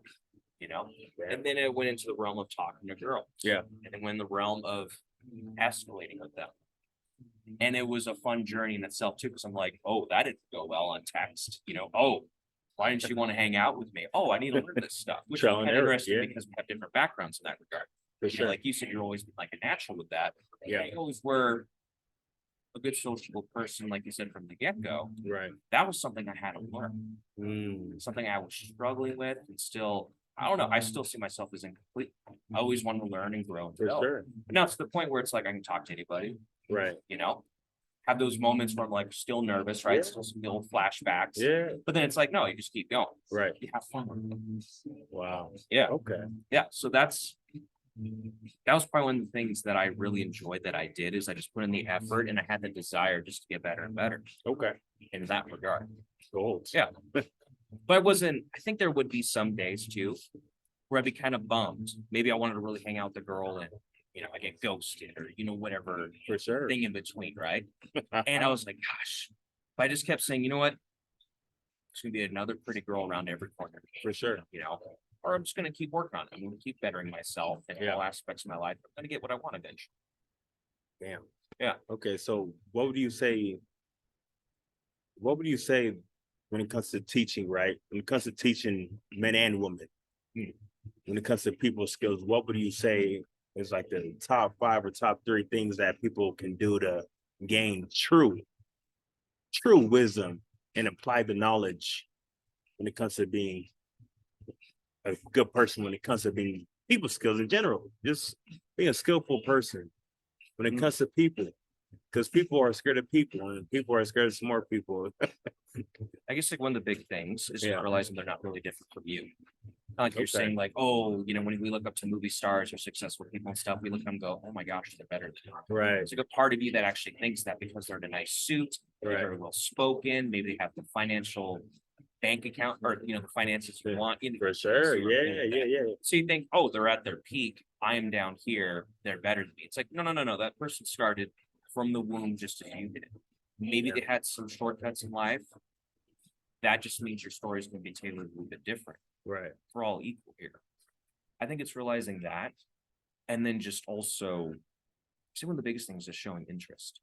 Speaker 1: you know? And then it went into the realm of talking to girls.
Speaker 3: Yeah.
Speaker 1: And then went in the realm of escalating with them. And it was a fun journey in itself too, because I'm like, oh, that didn't go well on text, you know, oh, why didn't you want to hang out with me? Oh, I need to learn this stuff, which is
Speaker 3: Trial and
Speaker 1: kind of
Speaker 3: error,
Speaker 1: interesting
Speaker 3: yeah.
Speaker 1: because we have different backgrounds in that regard.
Speaker 3: For
Speaker 1: You know,
Speaker 3: sure.
Speaker 1: like you said, you're always been like a natural with that.
Speaker 3: Yeah.
Speaker 1: You always were a good sociable person, like you said from the get-go.
Speaker 3: Right.
Speaker 1: That was something I had to learn, something I was struggling with, and still, I don't know, I still see myself as incomplete. I always want to learn and grow and
Speaker 3: For
Speaker 1: develop.
Speaker 3: sure.
Speaker 1: But now it's the point where it's like I can talk to anybody,
Speaker 3: Right.
Speaker 1: you know, have those moments where I'm like still nervous, right?
Speaker 3: Yeah.
Speaker 1: Still some little flashbacks.
Speaker 3: Yeah.
Speaker 1: But then it's like, no, you just keep going.
Speaker 3: Right.
Speaker 1: You have fun with it.
Speaker 3: Wow.
Speaker 1: Yeah.
Speaker 3: Okay.
Speaker 1: Yeah. So that was probably one of the things that I really enjoyed that I did is I just put in the effort and I had the desire just to get better and better
Speaker 3: Okay.
Speaker 1: in that regard.
Speaker 3: Gold.
Speaker 1: Yeah. But I wasn't, I think there would be some days too where I'd be kind of bummed. Maybe I wanted to really hang out with the girl and, you know, I get ghosted or, you know, whatever
Speaker 3: For sure.
Speaker 1: thing in between, right? And I was like, gosh, but I just kept saying, you know what? There's gonna be another pretty girl around every corner,
Speaker 3: For sure.
Speaker 1: you know, or I'm just gonna keep working on it. I'm gonna keep bettering myself in
Speaker 3: Yeah.
Speaker 1: all aspects of my life. I'm gonna get what I want eventually.
Speaker 3: Damn.
Speaker 1: Yeah.
Speaker 3: Okay. So what would you say? What would you say when it comes to teaching, right? When it comes to teaching men and women, when it comes to people skills, what would you say is like the top 5 or top 3 things that people can do to gain true wisdom and apply the knowledge when it comes to being a good person, when it comes to being people skills in general, just being a skillful person when it comes to people, because people are scared of people and people are scared of smart people.
Speaker 1: I guess like one of the big things is
Speaker 3: Yeah.
Speaker 1: realizing they're not really different from you. Not like you're
Speaker 3: Okay.
Speaker 1: saying like, oh, you know, when we look up to movie stars or successful people and stuff, we look at them and go, oh my gosh, they're better than us.
Speaker 3: Right.
Speaker 1: It's like a part of you that actually thinks that because they're in a nice suit, they're
Speaker 3: Right.
Speaker 1: very well spoken, maybe they have the financial bank account or, you know, the finances you
Speaker 3: Yeah,
Speaker 1: want. You know,
Speaker 3: For sure.
Speaker 1: sort of thing like that.
Speaker 3: Yeah.
Speaker 1: So you think, oh, they're at their peak. I am down here. They're better than me. It's like, no. That person started from the womb just as you did. Maybe
Speaker 3: Yeah.
Speaker 1: they had some shortcuts in life. That just means your story is going to be tailored a little bit different.
Speaker 3: Right.
Speaker 1: We're all equal here. I think it's realizing that. And then just also, see, one of the biggest things is showing interest.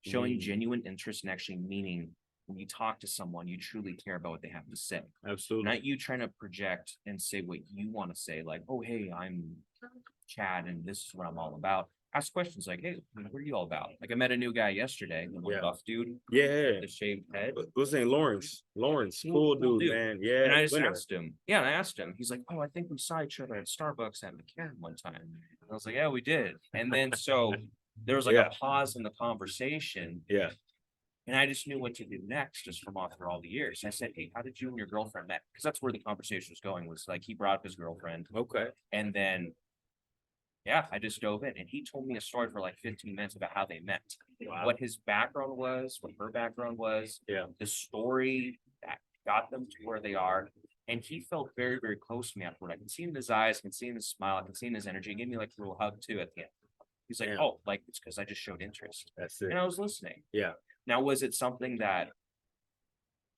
Speaker 1: Showing
Speaker 3: Mm.
Speaker 1: genuine interest and actually meaning when you talk to someone, you truly care about what they have to say.
Speaker 3: Absolutely.
Speaker 1: Not you trying to project and say what you want to say, like, oh, hey, I'm Chad and this is what I'm all about. ask questions like, hey, what are you all about? Like I met a new guy yesterday, the one
Speaker 3: Yeah.
Speaker 1: buff dude,
Speaker 3: Yeah.
Speaker 1: the shaved head.
Speaker 3: What's his name? Lawrence,
Speaker 1: Cool
Speaker 3: cool dude,
Speaker 1: dude.
Speaker 3: man. Yeah.
Speaker 1: And I just
Speaker 3: winner.
Speaker 1: asked him, yeah, and I asked him, he's like, oh, I think we saw each other at Starbucks at McCann one time. And I was like, yeah, we did. And then so there was like
Speaker 3: Yeah.
Speaker 1: a pause in the conversation,
Speaker 3: Yeah.
Speaker 1: and I just knew what to do next, just from all through all the years. I said, hey, how did you and your girlfriend met? Because that's where the conversation was going, was like he brought up his girlfriend,
Speaker 3: Okay.
Speaker 1: and then yeah, I just dove in, and he told me a story for like 15 minutes about how they met,
Speaker 3: Wow.
Speaker 1: what his background was, what her background was,
Speaker 3: Yeah.
Speaker 1: the story that got them to where they are. And he felt very, very close to me afterward. I can see in his eyes, I can see in his smile, I can see in his energy. He gave me like a little hug too at the end. He's like,
Speaker 3: Damn.
Speaker 1: oh, like it's because I just showed interest.
Speaker 3: That's it.
Speaker 1: And I was listening.
Speaker 3: Yeah.
Speaker 1: Now, was it something that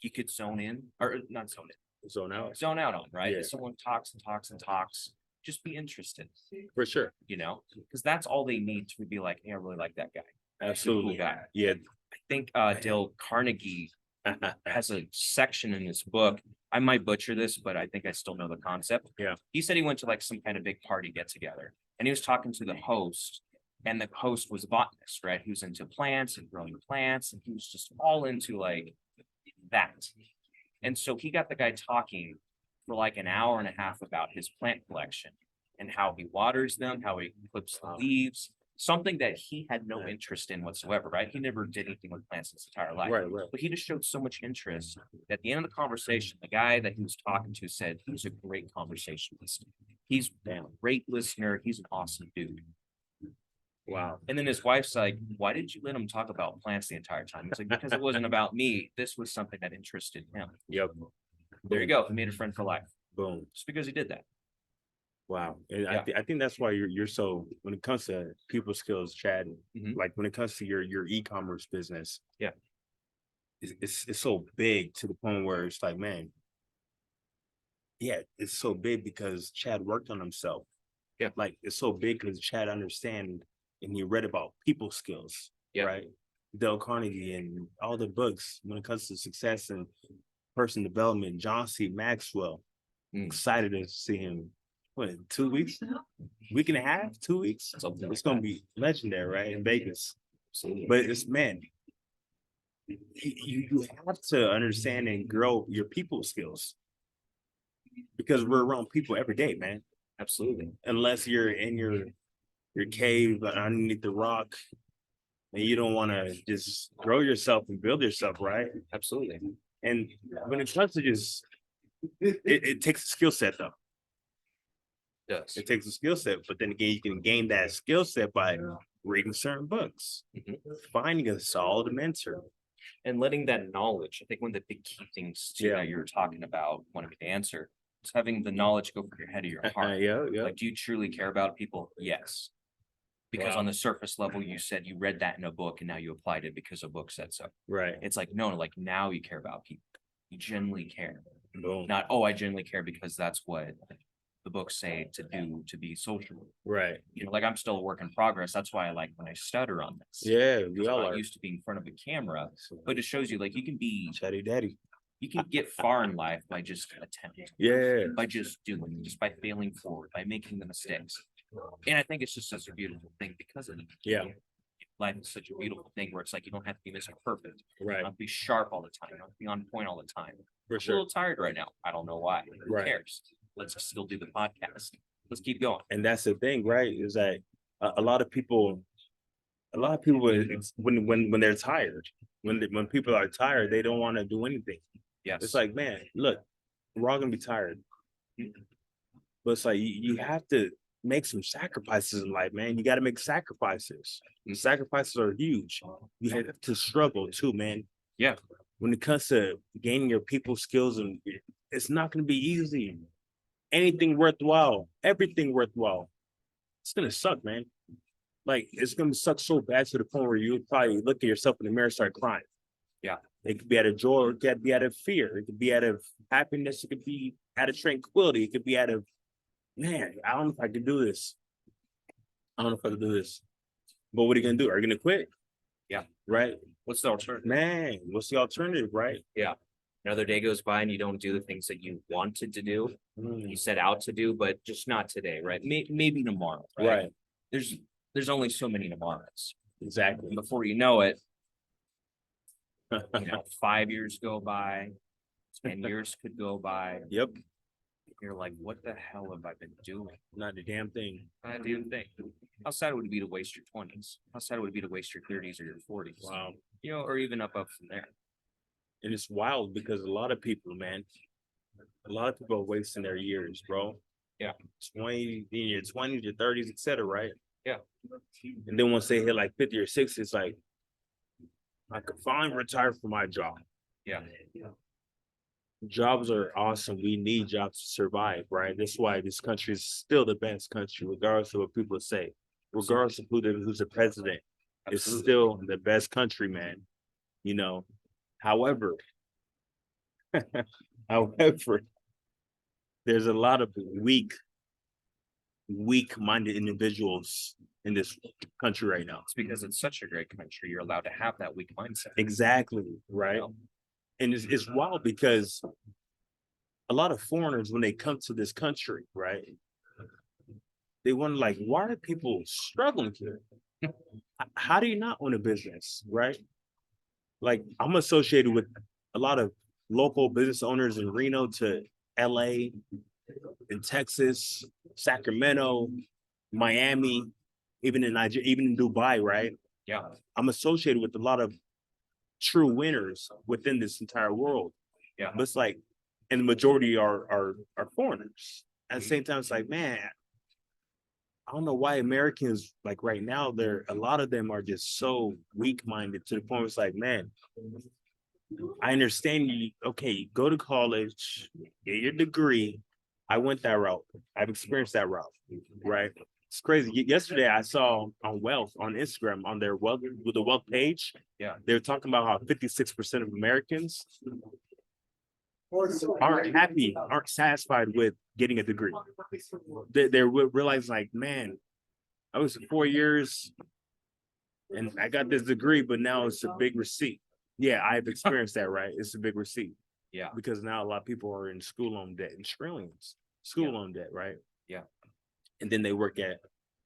Speaker 1: you could zone in or not zone in,
Speaker 3: So now,
Speaker 1: zone out on, right?
Speaker 3: Yeah.
Speaker 1: If someone talks and talks and talks, just be interested,
Speaker 3: for sure.
Speaker 1: you know, because that's all they need to be like, hey, I really like that guy.
Speaker 3: Absolutely.
Speaker 1: guy.
Speaker 3: Yeah.
Speaker 1: I think Dale Carnegie has a section in his book. I might butcher this, but I think I still know the concept.
Speaker 3: Yeah.
Speaker 1: He said he went to like some kind of big party get together, and he was talking to the host, and the host was a botanist, right? He was into plants and growing plants, and he was just all into like that. And so he got the guy talking for like an hour and a half about his plant collection and how he waters them, how he clips the leaves, something that he had no interest in whatsoever, right? He never did anything with plants his entire life.
Speaker 3: Right. Right.
Speaker 1: But he just showed so much interest that at the end of the conversation, the guy that he was talking to said he's a great conversationalist. He's a great listener. He's an awesome dude.
Speaker 3: Wow.
Speaker 1: And then his wife's like, why did you let him talk about plants the entire time? He's like, because it wasn't about me. This was something that interested him.
Speaker 3: Yep.
Speaker 1: There you go. He made a friend for life
Speaker 3: Boom.
Speaker 1: just because he did that.
Speaker 3: Wow. And
Speaker 1: Yeah.
Speaker 3: I think that's why you're so, when it comes to people skills, Chad,
Speaker 1: Mhm.
Speaker 3: like when it comes to your e-commerce business.
Speaker 1: Yeah.
Speaker 3: It's so big to the point where it's like, man. Yeah, it's so big because Chad worked on himself.
Speaker 1: Yeah.
Speaker 3: Like it's so big because Chad understand and he read about people skills.
Speaker 1: Yeah.
Speaker 3: Right. Dale Carnegie and all the books when it comes to success and person development, John C. Maxwell.
Speaker 1: Mm.
Speaker 3: Excited to see him. What, 2 weeks now? Week and a half, 2 weeks?
Speaker 1: Something like
Speaker 3: It's gonna be legendary, right? In Vegas.
Speaker 1: Absolutely.
Speaker 3: But it's man, you have to understand and grow your people skills. Because we're around people every day, man.
Speaker 1: Absolutely.
Speaker 3: Unless you're in your cave underneath the rock and you don't want to just grow yourself and build yourself, right?
Speaker 1: Absolutely.
Speaker 3: And when it comes to just it takes a skill set though.
Speaker 1: Does.
Speaker 3: It takes a skill set, but then again, you can gain that skill set by reading certain books,
Speaker 1: Mhm.
Speaker 3: finding a solid mentor.
Speaker 1: And letting that knowledge, I think one of the big key things too
Speaker 3: Yeah.
Speaker 1: that you were talking about, wanted me to answer, is having the knowledge go from your head to your heart.
Speaker 3: Yeah.
Speaker 1: Like, do you truly care about people? Yes. Because
Speaker 3: Wow.
Speaker 1: on the surface level, you said you read that in a book and now you applied it because a book said so.
Speaker 3: Right.
Speaker 1: It's like, no, like now you care about people. You genuinely care.
Speaker 3: Boom.
Speaker 1: Not, oh, I genuinely care because that's what the books say to do to be social.
Speaker 3: Right.
Speaker 1: You know, like I'm still a work in progress. That's why I like when I stutter on this.
Speaker 3: Yeah, we
Speaker 1: I'm
Speaker 3: all
Speaker 1: not
Speaker 3: are.
Speaker 1: used to being in front of a camera, but it shows you like you can be,
Speaker 3: Chatty daddy.
Speaker 1: you can get far in life by just attempting,
Speaker 3: Yeah.
Speaker 1: by just doing, just by failing forward, by making the mistakes. And I think it's just such a beautiful thing because of it.
Speaker 3: Yeah.
Speaker 1: Life is such a beautiful thing where it's like you don't have to be Mr. Perfect. You
Speaker 3: Right.
Speaker 1: don't have to be sharp all the time. You don't have to be on point all the time.
Speaker 3: For
Speaker 1: I'm a
Speaker 3: sure.
Speaker 1: little tired right now. I don't know why. Who
Speaker 3: Right.
Speaker 1: cares? Let's still do the podcast. Let's keep going.
Speaker 3: And that's the thing, right? Is that a lot of people, it's when they're tired, when people are tired, they don't want to do anything.
Speaker 1: Yes.
Speaker 3: It's like, man, look, we're all gonna be tired. But it's like you have to make some sacrifices in life, man. You got to make sacrifices. And sacrifices are huge. You have to struggle too, man.
Speaker 1: Yeah.
Speaker 3: When it comes to gaining your people skills, and it's not gonna be easy. Anything worthwhile, everything worthwhile, it's gonna suck, man. Like it's gonna suck so bad to the point where you probably look at yourself in the mirror, and start crying.
Speaker 1: Yeah.
Speaker 3: It could be out of joy, or it could be out of fear, it could be out of happiness, it could be out of tranquility, it could be out of, man, I don't know if I can do this. I don't know if I can do this. But what are you gonna do? Are you gonna quit?
Speaker 1: Yeah.
Speaker 3: Right?
Speaker 1: What's the alternative?
Speaker 3: Man, what's the alternative, right?
Speaker 1: Another day goes by and you don't do the things that you wanted to do, you
Speaker 3: Mm,
Speaker 1: set out to do, but just not today, right? Maybe tomorrow, right?
Speaker 3: Right.
Speaker 1: There's there's only so many tomorrows.
Speaker 3: Exactly.
Speaker 1: And before you know it, 5 years go by, 10 years could go by.
Speaker 3: Yep,
Speaker 1: You're like, what the hell have I been doing?
Speaker 3: not a damn thing.
Speaker 1: I didn't think. How sad would it be to waste your 20s? How sad would it be to waste your 30s or your 40s?
Speaker 3: Wow.
Speaker 1: You know, or even up from there.
Speaker 3: And it's wild because a lot of people, man, a lot of people are wasting their years, bro.
Speaker 1: Yeah.
Speaker 3: 20, in your 20s, your 30s, etc., right?
Speaker 1: Yeah.
Speaker 3: And then once they hit like 50 or 60, it's like, I could finally retire from my job.
Speaker 1: Yeah.
Speaker 3: Jobs are awesome. We need jobs to survive, right? That's why this country is still the best country, regardless of what people say. Regardless of who's the president, it's
Speaker 1: Absolutely.
Speaker 3: still the best country, man. You know, however, however, there's a lot of weak-minded individuals in this country right now.
Speaker 1: It's because it's such a great country. You're allowed to have that weak mindset.
Speaker 3: Exactly, right?
Speaker 1: know?
Speaker 3: And it's wild because a lot of foreigners, when they come to this country, right, they wonder, like, why are people struggling here? How do you not own a business, right? Like, I'm associated with a lot of local business owners in Reno to LA, in Texas, Sacramento, Miami, even in Nigeria, even in Dubai, right?
Speaker 1: Yeah.
Speaker 3: I'm associated with a lot of true winners within this entire world.
Speaker 1: Yeah.
Speaker 3: But it's like, and the majority are foreigners. At the same time, it's like, man, I don't know why Americans, like right now, a lot of them are just so weak-minded to the point where it's like, man, I understand you, okay, go to college, get your degree. I went that route. I've experienced that route, right? It's crazy. Yesterday, I saw on Wealth on Instagram on their wealth with the wealth page.
Speaker 1: Yeah.
Speaker 3: They were talking about how 56% of Americans aren't happy, aren't satisfied with getting a degree. They're realizing, like, man, I was 4 years and I got this degree, but now it's a big receipt. Yeah, I've experienced that, right? It's a big receipt.
Speaker 1: Yeah.
Speaker 3: Because now a lot of people are in school loan debt and trillions, school
Speaker 1: Yeah.
Speaker 3: loan debt, right?
Speaker 1: Yeah.
Speaker 3: And then they work at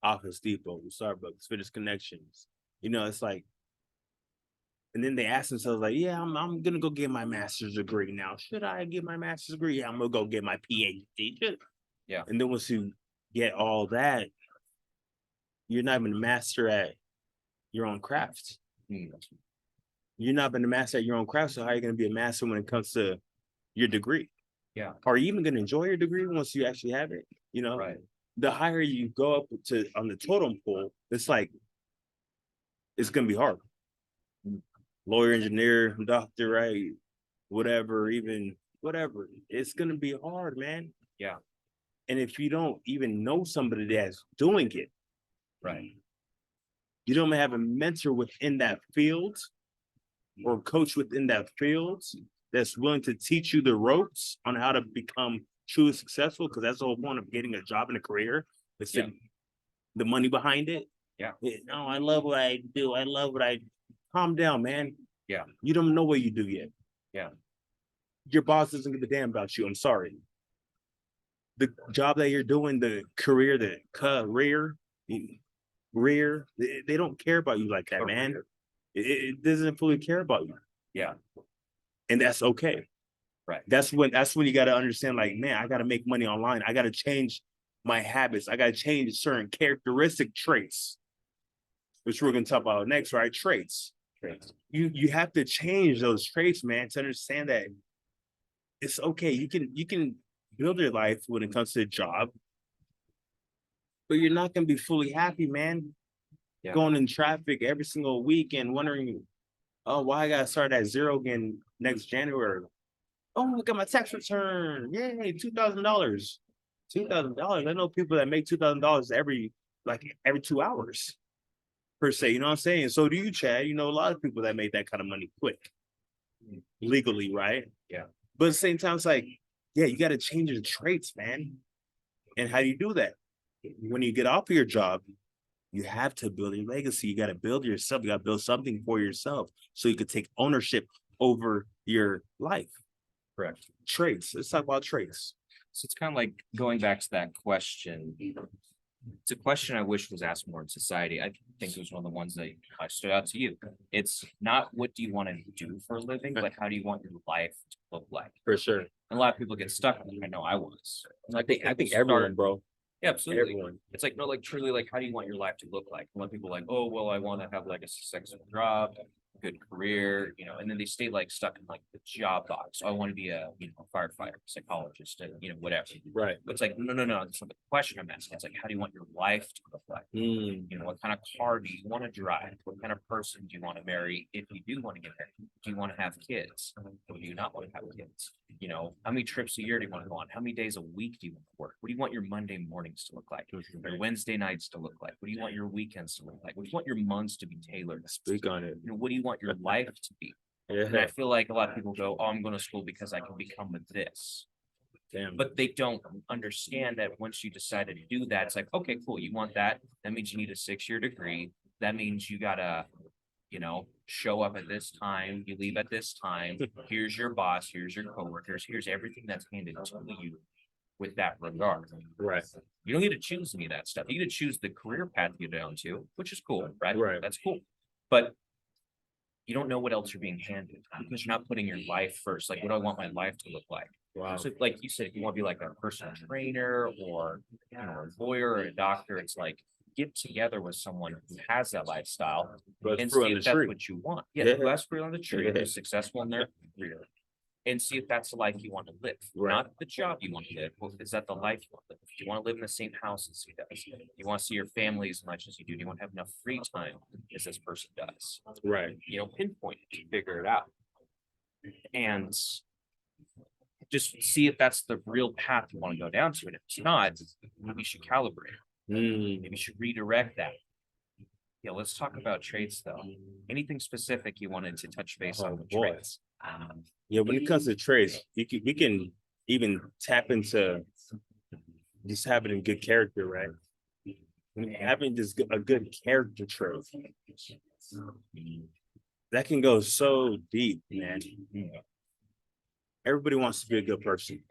Speaker 3: Office Depot, Starbucks, Fitness Connections. You know, it's like, and then they ask themselves, like, yeah, I'm gonna go get my master's degree now. Should I get my master's degree? Yeah, I'm gonna go get my PhD.
Speaker 1: Yeah.
Speaker 3: And then once you get all that, you're not even a master at your own craft.
Speaker 1: Hmm.
Speaker 3: You're not been a master at your own craft, so how are you going to be a master when it comes to your degree?
Speaker 1: Yeah.
Speaker 3: Are you even going to enjoy your degree once you actually have it? You know,
Speaker 1: Right.
Speaker 3: the higher you go up to on the totem pole, it's like it's going to be hard. Lawyer, engineer, doctor, right? Whatever, even whatever. It's going to be hard, man.
Speaker 1: Yeah.
Speaker 3: And if you don't even know somebody that's doing it,
Speaker 1: Right.
Speaker 3: you don't have a mentor within that field or coach within that field that's willing to teach you the ropes on how to become truly successful, because that's the whole point of getting a job and a career. It's
Speaker 1: Yeah.
Speaker 3: the money behind it.
Speaker 1: Yeah.
Speaker 3: No, I love what I do. I love what I calm down, man.
Speaker 1: Yeah.
Speaker 3: You don't know what you do yet.
Speaker 1: Yeah.
Speaker 3: Your boss doesn't give a damn about you. I'm sorry. The job that you're doing, the career, they don't care about you like that, man. It doesn't fully care about you.
Speaker 1: Yeah.
Speaker 3: And that's okay.
Speaker 1: Right.
Speaker 3: That's when you got to understand, like, man, I got to make money online. I got to change my habits. I got to change certain characteristic traits, which we're going to talk about next, right? Traits. You have to change those traits, man, to understand that it's okay. You can build your life when it comes to a job, but you're not going to be fully happy, man.
Speaker 1: Yeah.
Speaker 3: Going in traffic every single week and wondering, oh, why I gotta start at zero again next January? Oh, look at my tax return. Yay, $2,000. $2,000. I know people that make $2,000 every 2 hours per se. You know what I'm saying? So do you, Chad. You know a lot of people that make that kind of money quick, legally, right?
Speaker 1: Yeah.
Speaker 3: But at the same time, it's like, yeah, you got to change your traits, man. And how do you do that? When you get off of your job, you have to build your legacy. You got to build yourself. You got to build something for yourself so you can take ownership over your life.
Speaker 1: Correct.
Speaker 3: Traits. Let's talk about traits.
Speaker 1: So it's kind of like going back to that question. It's a question I wish was asked more in society. I think it was one of the ones that stood out to you. It's not what do you want to do for a living, but how do you want your life to look like?
Speaker 3: For sure.
Speaker 1: And a lot of people get stuck. I know I was.
Speaker 3: I think
Speaker 1: People
Speaker 3: everyone,
Speaker 1: start-
Speaker 3: bro.
Speaker 1: Yeah, absolutely.
Speaker 3: Everyone.
Speaker 1: It's like, no, like truly, like, how do you want your life to look like? A lot of people are like, oh, well, I want to have like a successful job, good career, and then they stay like stuck in like the job box. So I want to be a, firefighter, psychologist, and whatever.
Speaker 3: Right.
Speaker 1: But it's like, no, that's not the question I'm asking. It's like, how do you want your life to look like? What kind of car do you want to drive? What kind of person do you want to marry? If you do want to get married, do you want to have kids? Or do you not want to have kids? How many trips a year do you want to go on? How many days a week do you want to work? What do you want your Monday mornings to look like? Or Wednesday nights to look like? What do you want your weekends to look like? What do you want your months to be tailored?
Speaker 3: Speak on it.
Speaker 1: What do you want your life to be? And I
Speaker 3: Yeah.
Speaker 1: feel like a lot of people go, oh, I'm going to school because I can become this.
Speaker 3: Damn.
Speaker 1: But they don't understand that once you decide to do that, it's like, okay, cool. You want that? That means you need a 6-year degree. That means you gotta, show up at this time, you leave at this time. Here's your boss, here's your coworkers, here's everything that's handed to you with that regard.
Speaker 3: Right.
Speaker 1: You don't get to choose any of that stuff. You get to choose the career path you go down to, which is cool, right?
Speaker 3: Right.
Speaker 1: That's cool. But you don't know what else you're being handed because you're not putting your life first. Like, what do I want my life to look like?
Speaker 3: Wow.
Speaker 1: So like you said, if you want to be like a personal trainer or a lawyer or a doctor, it's like get together with someone who has that lifestyle
Speaker 3: But
Speaker 1: and
Speaker 3: fruit
Speaker 1: see
Speaker 3: on
Speaker 1: if
Speaker 3: the
Speaker 1: that's
Speaker 3: tree.
Speaker 1: what you want. Yeah,
Speaker 3: Yeah.
Speaker 1: who has fruit on the tree,
Speaker 3: Yeah.
Speaker 1: who's successful in their career. And see if that's the life you want to live,
Speaker 3: Right.
Speaker 1: not the job you want to live. Well, is that the life you want to live? Do you want to live in the same house as he does? You want to see your family as much as you do? Do you want to have enough free time as this person does?
Speaker 3: Right.
Speaker 1: Pinpoint it, figure it out. And just see if that's the real path you want to go down to. And if it's not, maybe you should calibrate. Maybe you should redirect that. Yeah, let's talk about traits though. Anything specific you wanted to touch base
Speaker 3: Oh,
Speaker 1: on with
Speaker 3: boy.
Speaker 1: traits?
Speaker 3: Yeah, when it comes to traits, we can even tap into just having a good character, right? Having just a good character trait. That can go so deep, man. Everybody wants to be a good person.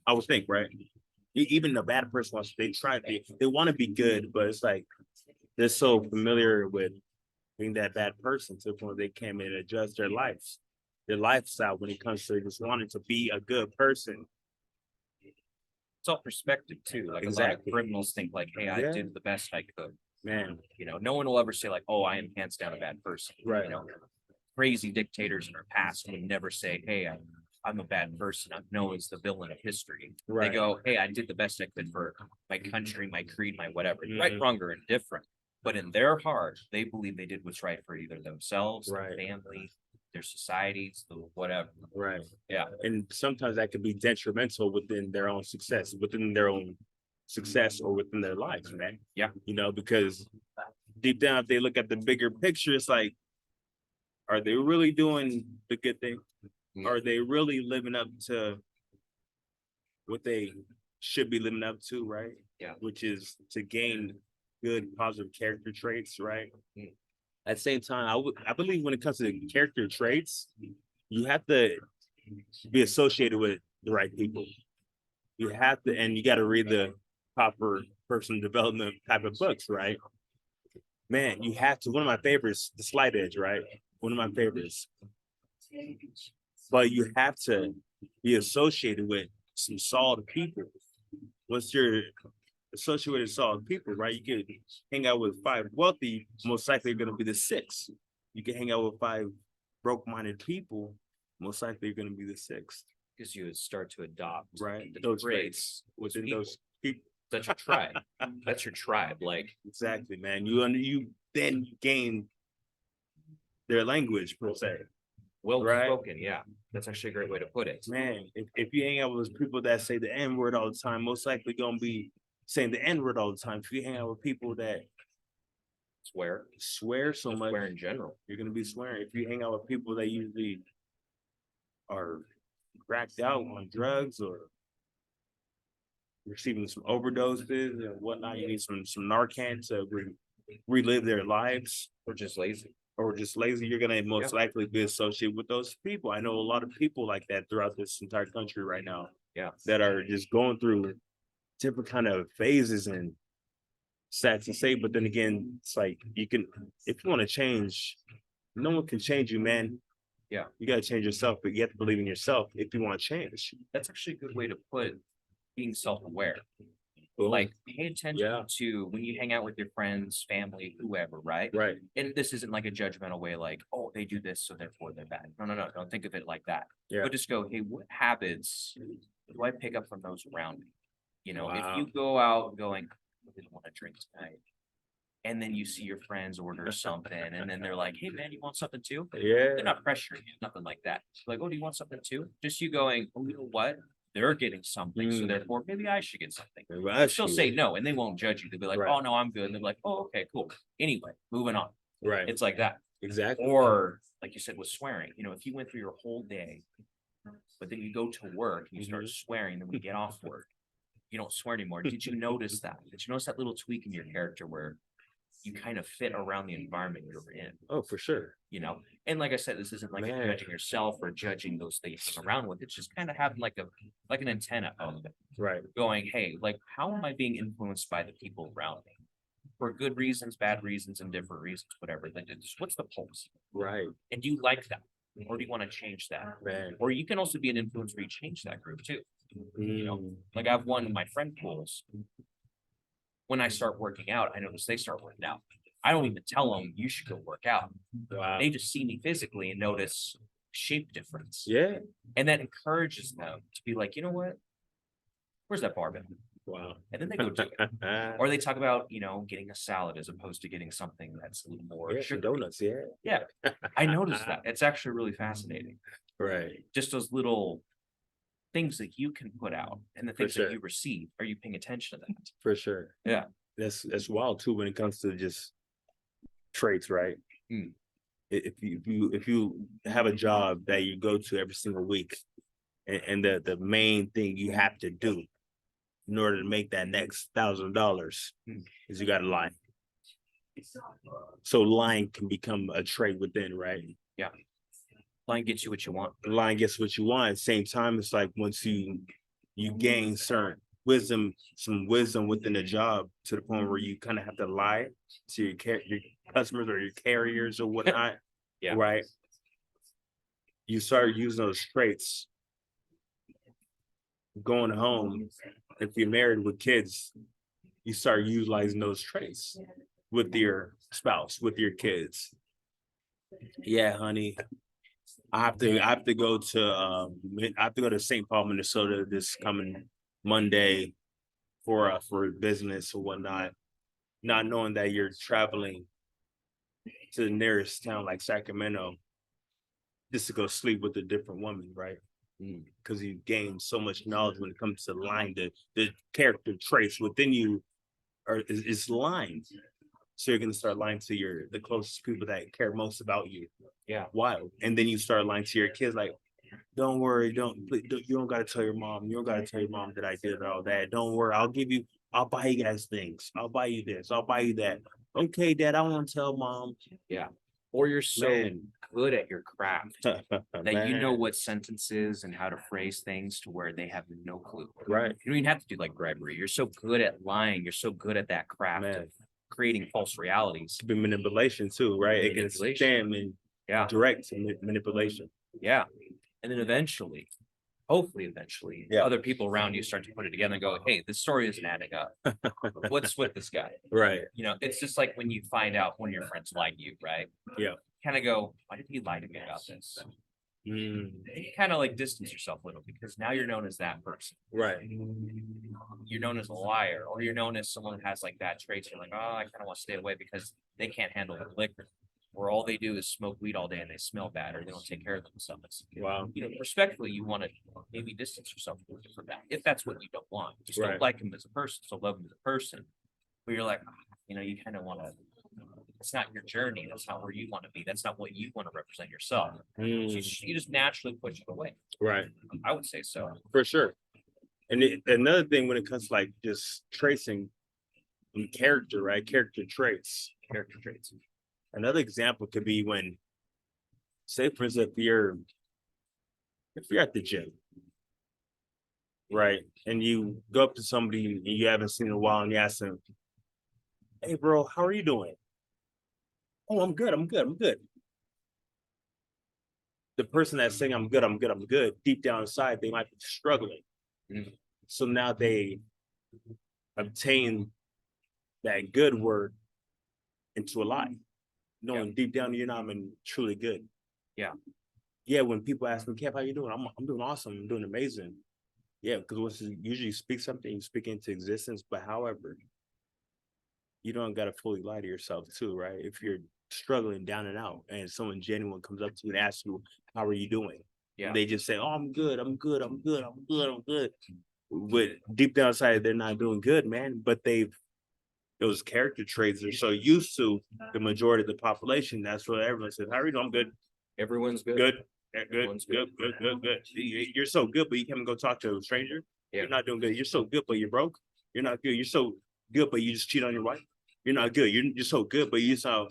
Speaker 3: I would think, right? Even the bad person wants, they want to be good, but it's like they're so familiar with being that bad person to the point they can't even adjust their lifestyle when it comes to just wanting to be a good person.
Speaker 1: It's all perspective too. Like a lot of
Speaker 3: Exactly.
Speaker 1: criminals think like, hey, I
Speaker 3: Yeah.
Speaker 1: did the best I could.
Speaker 3: Man,
Speaker 1: No one will ever say like, oh, I am hands down a bad person.
Speaker 3: Right.
Speaker 1: Crazy dictators in our past would never say, hey, I'm a bad person. I'm known as the villain of history.
Speaker 3: Right.
Speaker 1: They go, hey, I did the best I could for my country, my creed, my whatever. Right,
Speaker 3: Mhm.
Speaker 1: wrong, or indifferent. But in their heart, they believe they did what's right for either themselves, their
Speaker 3: Right.
Speaker 1: family, their societies, the whatever.
Speaker 3: right.
Speaker 1: Yeah.
Speaker 3: And sometimes that could be detrimental within their own success, or within their lives, man.
Speaker 1: Yeah.
Speaker 3: Because deep down, if they look at the bigger picture, it's like, are they really doing the good thing? Are they really living up to what they should be living up to, right?
Speaker 1: Yeah.
Speaker 3: Which is to gain good, positive character traits, right?
Speaker 1: Mm.
Speaker 3: At the same time, I believe when it comes to character traits, you have to be associated with the right people. You have to, and you got to read the proper personal development type of books, right? Man, you have to. One of my favorites, The Slight Edge, right? One of my favorites. But you have to be associated with some solid people. Once you're associated with solid people, right? You can hang out with 5 wealthy, most likely you're going to be the 6th. You can hang out with 5 broke-minded people, most likely you're going to be the 6th.
Speaker 1: Because you would start to adopt
Speaker 3: Right.
Speaker 1: the
Speaker 3: Those
Speaker 1: traits
Speaker 3: within
Speaker 1: people.
Speaker 3: those people.
Speaker 1: That's your tribe. That's your tribe. Like,
Speaker 3: Exactly, man. You then gain their language per se.
Speaker 1: well
Speaker 3: Right.
Speaker 1: spoken. Yeah. That's actually a great way to put it.
Speaker 3: Man, if you hang out with those people that say the N-word all the time, most likely gonna be saying the N-word all the time. If you hang out with people that
Speaker 1: Swear.
Speaker 3: swear so much,
Speaker 1: Swear in general.
Speaker 3: you're gonna be swearing. If you hang out with people that usually are cracked out on drugs or receiving some overdoses and whatnot, you need some Narcan to relive their lives.
Speaker 1: Or just lazy.
Speaker 3: Or just lazy, you're gonna most likely be associated with those people. I know a lot of people like that throughout this entire country right now
Speaker 1: Yeah.
Speaker 3: that are just going through different kind of phases and sad to say, but then again, it's like you can, if you want to change, no one can change you, man.
Speaker 1: Yeah.
Speaker 3: You gotta change yourself, but you have to believe in yourself if you want to change.
Speaker 1: That's actually a good way to put being self-aware.
Speaker 3: Boom.
Speaker 1: Like, pay attention
Speaker 3: Yeah.
Speaker 1: to when you hang out with your friends, family, whoever, right?
Speaker 3: Right.
Speaker 1: And this isn't like a judgmental way, like, oh, they do this, so therefore they're bad. No, no, no, don't think of it like that.
Speaker 3: Yeah.
Speaker 1: But just go, hey, what habits do I pick up from those around me? You know, if
Speaker 3: Wow.
Speaker 1: you go out going, I didn't want to drink tonight. And then you see your friends order something, and then they're like, hey, man, you want something too?
Speaker 3: Yeah.
Speaker 1: They're not pressuring you, nothing like that. Like, oh, do you want something too? Just you going, oh, you know what? They're getting something, so
Speaker 3: Mm.
Speaker 1: therefore maybe I should get something.
Speaker 3: Maybe I
Speaker 1: They'll still
Speaker 3: should.
Speaker 1: say no, and they won't judge you. They'll be like,
Speaker 3: Right.
Speaker 1: oh, no, I'm good. And they'll be like, oh, okay, cool. Anyway, moving on.
Speaker 3: Right.
Speaker 1: It's like that.
Speaker 3: Exactly.
Speaker 1: Or like you said with swearing, you know, if you went through your whole day, but then you go to work and you start swearing, then we get off work, you don't swear anymore. Did you notice that? Did you notice that little tweak in your character where you kind of fit around the environment you're in,
Speaker 3: Oh, for sure.
Speaker 1: you know? And like I said, this isn't like a
Speaker 3: Man.
Speaker 1: judging yourself or judging those things you're around with. It's just kind of having like an antenna on it,
Speaker 3: Right.
Speaker 1: going, hey, like, how am I being influenced by the people around me? For good reasons, bad reasons, and different reasons, whatever. Like, just what's the pulse?
Speaker 3: Right.
Speaker 1: And do you like that? Or do you want to change that?
Speaker 3: Man.
Speaker 1: Or you can also be an influence where you change that group too. know,
Speaker 3: Mm.
Speaker 1: Like, I have one of my friend pools. When I start working out, I notice they start working out. I don't even tell them you should go work out.
Speaker 3: Wow.
Speaker 1: They just see me physically and notice shape difference.
Speaker 3: Yeah.
Speaker 1: And that encourages them to be like, you know what? Where's that barbell?
Speaker 3: Wow.
Speaker 1: And then they go do it. Or they talk about, you know, getting a salad as opposed to getting something that's a little more
Speaker 3: Yeah, some
Speaker 1: sugary.
Speaker 3: donuts. Yeah.
Speaker 1: Yeah. I noticed that. It's actually really fascinating.
Speaker 3: Right.
Speaker 1: Just those little things that you can put out and the
Speaker 3: For
Speaker 1: things
Speaker 3: sure.
Speaker 1: that you receive. Are you paying attention to that?
Speaker 3: For sure.
Speaker 1: Yeah.
Speaker 3: That's wild too when it comes to just traits, right?
Speaker 1: Mm.
Speaker 3: If you have a job that you go to every single week, and the main thing you have to do in order to make that next $1,000
Speaker 1: Mm.
Speaker 3: is you got to lie. So lying can become a trait within, right?
Speaker 1: Line gets you what you want.
Speaker 3: Lying gets what you want. At the same time, it's like once you gain certain wisdom, some wisdom within the job to the point where you kind of have to lie to your customers or your carriers or whatnot.
Speaker 1: Yeah.
Speaker 3: Right. You start using those traits going home. If you're married with kids, you start utilizing those traits with your spouse, with your kids. Yeah, honey. I have to go to St. Paul, Minnesota this coming Monday for business or whatnot, not knowing that you're traveling to the nearest town like Sacramento just to go sleep with a different woman, right? Because you gain so much knowledge when it comes to lying. The character traits within you is lying. So you're gonna start lying to the closest people that care most about you.
Speaker 1: Yeah.
Speaker 3: Wild. And then you start lying to your kids like, don't worry, you don't gotta tell your mom. You don't gotta tell your mom that I did all that. Don't worry, I'll buy you guys things. I'll buy you this, I'll buy you that. Okay, Dad, I won't tell Mom.
Speaker 1: Or you're so
Speaker 3: Man.
Speaker 1: good at your craft that you know
Speaker 3: Man.
Speaker 1: what sentences and how to phrase things to where they have no clue.
Speaker 3: Right.
Speaker 1: You don't even have to do like Gregory. You're so good at lying. You're so good at that craft
Speaker 3: Man.
Speaker 1: of creating false realities.
Speaker 3: Could be manipulation too, right? It can
Speaker 1: Manipulation.
Speaker 3: stand in
Speaker 1: Yeah.
Speaker 3: direct manipulation.
Speaker 1: Yeah. And then eventually, hopefully eventually,
Speaker 3: Yeah.
Speaker 1: other people around you start to put it together and go, hey, this story isn't adding up. What's with this guy?
Speaker 3: Right.
Speaker 1: You know, it's just like when you find out one of your friends lied to you, right?
Speaker 3: Yeah.
Speaker 1: Kind of go, why did he lie to me about this?
Speaker 3: Mm,
Speaker 1: And you kind of like distance yourself a little because now you're known as that person.
Speaker 3: right.
Speaker 1: You're known as a liar, or you're known as someone who has like bad traits. You're like, oh, I kind of want to stay away because they can't handle the liquor. Or all they do is smoke weed all day and they smell bad, or they don't take care of themselves.
Speaker 3: Wow.
Speaker 1: You know, respectfully, you want to maybe distance yourself a little bit from that if that's what you don't want. Just
Speaker 3: Right.
Speaker 1: don't like him as a person, so love him as a person. But you're like, you know, you kind of want to. It's not your journey. That's not where you want to be. That's not what you want to represent yourself. So you just naturally push it away.
Speaker 3: Right.
Speaker 1: I would say so.
Speaker 3: For sure. And another thing when it comes to like just tracing character, right? Character traits.
Speaker 1: Character traits.
Speaker 3: Another example could be when, say for instance, if you're at the gym, right? And you go up to somebody and you haven't seen in a while and you ask them, Hey, bro, how are you doing? Oh, I'm good. I'm good. I'm good. The person that's saying I'm good, I'm good, I'm good, deep down inside, they might be struggling.
Speaker 1: Mhm.
Speaker 3: So now they obtain that good word into a lie, knowing deep down you're not even truly good.
Speaker 1: Yeah.
Speaker 3: Yeah, when people ask me, Kev, how you doing? I'm doing awesome. I'm doing amazing. Yeah, because once you usually speak something, you speak into existence. But however, you don't gotta fully lie to yourself too, right? If you're struggling down and out and someone genuine comes up to you and asks you, how are you doing?
Speaker 1: Yeah.
Speaker 3: And they just say, oh, I'm good, I'm good, I'm good, I'm good, I'm good. But deep down inside, they're not doing good, man. But those character traits are so used to the majority of the population. That's what everyone says. How are you doing? I'm good.
Speaker 1: Everyone's good.
Speaker 3: Good. Yeah, good,
Speaker 1: Everyone's
Speaker 3: good, good, good, good. You're so good, but you can't go talk to a stranger.
Speaker 1: Yeah.
Speaker 3: You're not doing good. You're so good, but you're broke. You're not good. You're so good, but you just cheat on your wife. You're not good. You're so good, but you somehow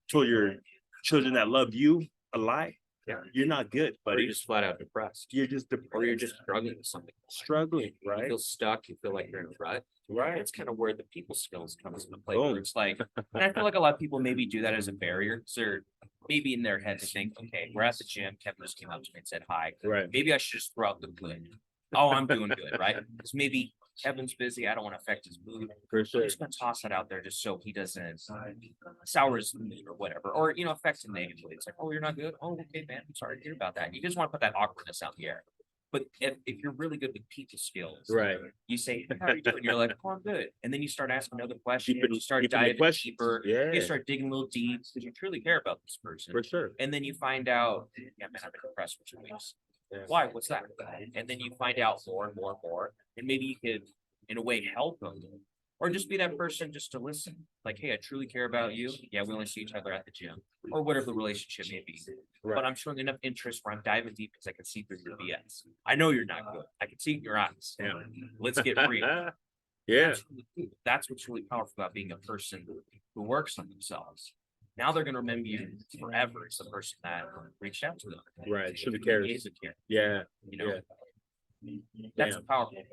Speaker 3: told your children that love you a lie.
Speaker 1: Yeah.
Speaker 3: You're not good,
Speaker 1: Or
Speaker 3: buddy.
Speaker 1: you're just flat out depressed.
Speaker 3: You're just
Speaker 1: Or you're just struggling with something.
Speaker 3: struggling,
Speaker 1: You
Speaker 3: right?
Speaker 1: feel stuck. You feel like you're in a rut.
Speaker 3: Right.
Speaker 1: That's kind of where the people skills comes into play. Where
Speaker 3: Boom.
Speaker 1: it's like, and I feel like a lot of people maybe do that as a barrier. So they're maybe in their head they think, okay, we're at the gym. Kevin just came up to me and said hi.
Speaker 3: Right.
Speaker 1: Maybe I should just throw out the good. Oh, I'm doing good, right? Because maybe Kevin's busy. I don't want to affect his mood.
Speaker 3: For
Speaker 1: So
Speaker 3: sure.
Speaker 1: I'm just gonna toss that out there just so he doesn't sour his mood or whatever, or affect him negatively. It's like, oh, you're not good. Oh, okay, man. I'm sorry to hear about that. You just want to put that awkwardness out in the air. But if you're really good with people skills,
Speaker 3: Right.
Speaker 1: you say, how are you doing? You're like, oh, I'm good. And then you start asking other questions.
Speaker 3: Deepen-
Speaker 1: You start
Speaker 3: deepen the
Speaker 1: diving
Speaker 3: questions.
Speaker 1: deeper.
Speaker 3: Yeah.
Speaker 1: You start digging a little deep because you truly care about this person.
Speaker 3: For sure.
Speaker 1: And then you find out, yeah, man, I've been depressed for 2 weeks.
Speaker 3: Yeah.
Speaker 1: Why? What's that? And then you find out more and more and more. And maybe you could, in a way, help them. Or just be that person just to listen. Like, hey, I truly care about you. Yeah, we only see each other at the gym. Or whatever the relationship may be.
Speaker 3: Right.
Speaker 1: But I'm showing enough interest where I'm diving deep because I can see through your BS. I know you're not good. I can see it in your eyes.
Speaker 3: Yeah.
Speaker 1: Let's get real.
Speaker 3: Yeah.
Speaker 1: That's really cool. That's what's really powerful about being a person who works on themselves. Now they're gonna remember you forever as the person that reached out to them.
Speaker 3: Right. Truly cares.
Speaker 1: Is a care,
Speaker 3: Yeah.
Speaker 1: you know?
Speaker 3: Yeah.
Speaker 1: That's a
Speaker 3: Damn.
Speaker 1: powerful thing.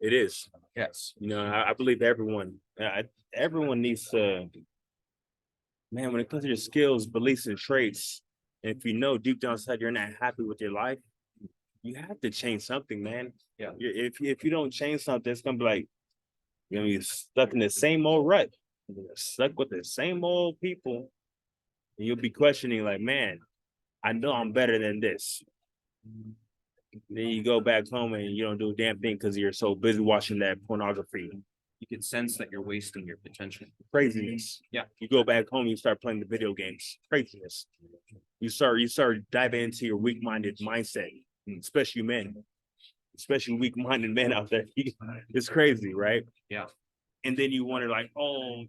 Speaker 3: It is.
Speaker 1: Yes.
Speaker 3: I believe everyone needs to, man, when it comes to your skills, beliefs, and traits, and if you know deep down inside you're not happy with your life, you have to change something, man.
Speaker 1: Yeah.
Speaker 3: If you don't change something, it's gonna be like, you're stuck in the same old rut, stuck with the same old people, and you'll be questioning, like, man, I know I'm better than this. Then you go back home and you don't do a damn thing because you're so busy watching that pornography.
Speaker 1: You can sense that you're wasting your potential.
Speaker 3: Craziness.
Speaker 1: Yeah.
Speaker 3: You go back home, you start playing the video games. Craziness. You start diving into your weak-minded mindset, especially men, especially weak-minded men out there. It's crazy, right?
Speaker 1: Yeah.
Speaker 3: And then you wonder, like, oh,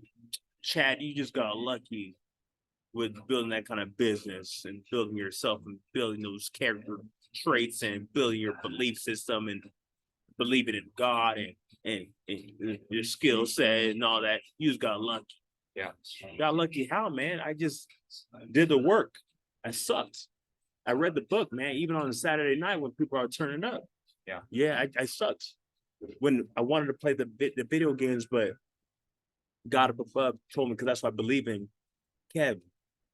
Speaker 3: Chad, you just got lucky with building that kind of business and building yourself and building those character traits and building your belief system and believing in God and your skill set and all that. You just got lucky.
Speaker 1: Yeah.
Speaker 3: Got lucky how, man? I just did the work. I sucked. I read the book, man, even on a Saturday night when people are turning up.
Speaker 1: Yeah.
Speaker 3: Yeah, I sucked. When I wanted to play the video games, but God up above told me, because that's what I believe in. Kev,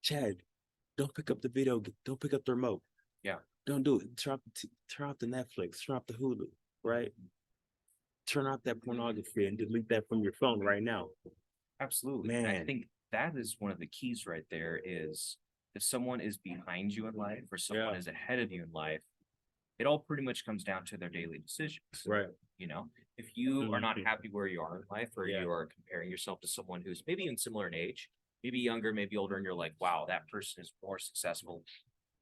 Speaker 3: Chad, don't pick up the don't pick up the remote.
Speaker 1: Yeah.
Speaker 3: Don't do it. Turn off the Netflix, turn off the Hulu, right? Turn off that pornography and delete that from your phone right now.
Speaker 1: Absolutely. And I
Speaker 3: Man.
Speaker 1: think that is one of the keys right there is if someone is behind you in life or someone
Speaker 3: Yeah.
Speaker 1: is ahead of you in life, it all pretty much comes down to their daily decisions.
Speaker 3: Right.
Speaker 1: If you are not
Speaker 3: Mhm.
Speaker 1: happy where you are in life, or
Speaker 3: Yeah.
Speaker 1: you are comparing yourself to someone who's maybe in similar in age, maybe younger, maybe older, and you're like, wow, that person is more successful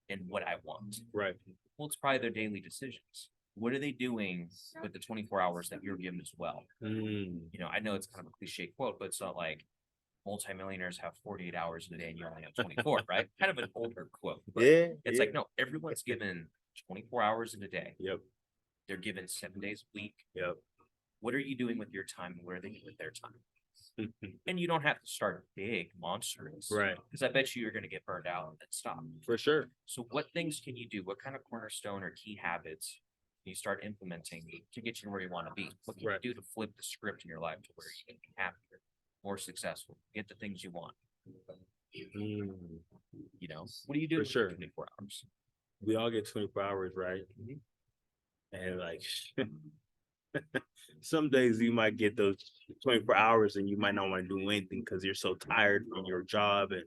Speaker 1: in what I want.
Speaker 3: Right.
Speaker 1: Well, it's probably their daily decisions. What are they doing with the 24 hours that you're given as well?
Speaker 3: Mm.
Speaker 1: I know it's kind of a cliche quote, but it's not like multimillionaires have 48 hours in a day and you only have 24, right? Kind of an older quote. But
Speaker 3: Yeah.
Speaker 1: it's like, no, everyone's given 24 hours in a day.
Speaker 3: Yep.
Speaker 1: They're given 7 days a week.
Speaker 3: Yep.
Speaker 1: What are you doing with your time and what are they doing with their time? And you don't have to start big monsters.
Speaker 3: Right.
Speaker 1: Because I bet you're going to get burned out and then stop.
Speaker 3: For sure.
Speaker 1: So what things can you do? What kind of cornerstone or key habits can you start implementing to get you where you want to be? What can
Speaker 3: Right.
Speaker 1: you do to flip the script in your life to where you can be happier, more successful, get the things you want.
Speaker 3: Mm,
Speaker 1: You know, what do you do
Speaker 3: For
Speaker 1: with
Speaker 3: sure.
Speaker 1: 24 hours?
Speaker 3: we all get 24 hours, right?
Speaker 1: Mhm.
Speaker 3: And like some days you might get those 24 hours and you might not want to do anything because you're so tired from your job and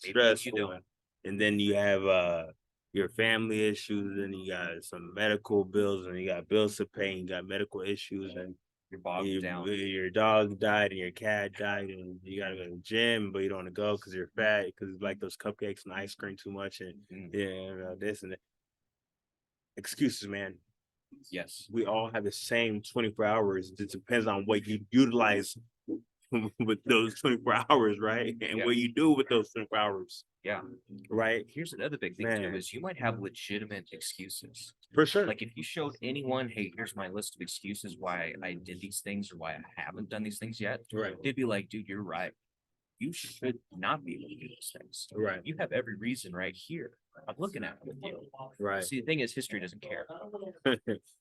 Speaker 1: Maybe you
Speaker 3: stressful.
Speaker 1: don't.
Speaker 3: And then you have your family issues, and you got some medical bills, and you got bills to pay, and you got medical issues, and
Speaker 1: You're bogged down.
Speaker 3: your dog died and your cat died, and you gotta go to the gym, but you don't want to go because you're fat, because you like those cupcakes and ice cream too much, and
Speaker 1: Mm.
Speaker 3: this and that. Excuses, man.
Speaker 1: Yes.
Speaker 3: We all have the same 24 hours. It depends on what you utilize with those 24 hours, right? And
Speaker 1: Yeah.
Speaker 3: what you do with those 24 hours,
Speaker 1: Yeah.
Speaker 3: right?
Speaker 1: Here's another big thing too,
Speaker 3: Man.
Speaker 1: is you might have legitimate excuses.
Speaker 3: For sure.
Speaker 1: Like if you showed anyone, hey, here's my list of excuses why I did these things or why I haven't done these things yet,
Speaker 3: Right.
Speaker 1: they'd be like, dude, you're right. You should not be able to do these things.
Speaker 3: Right.
Speaker 1: You have every reason right here. I'm looking at it with you.
Speaker 3: Right.
Speaker 1: See, the thing is, history doesn't care.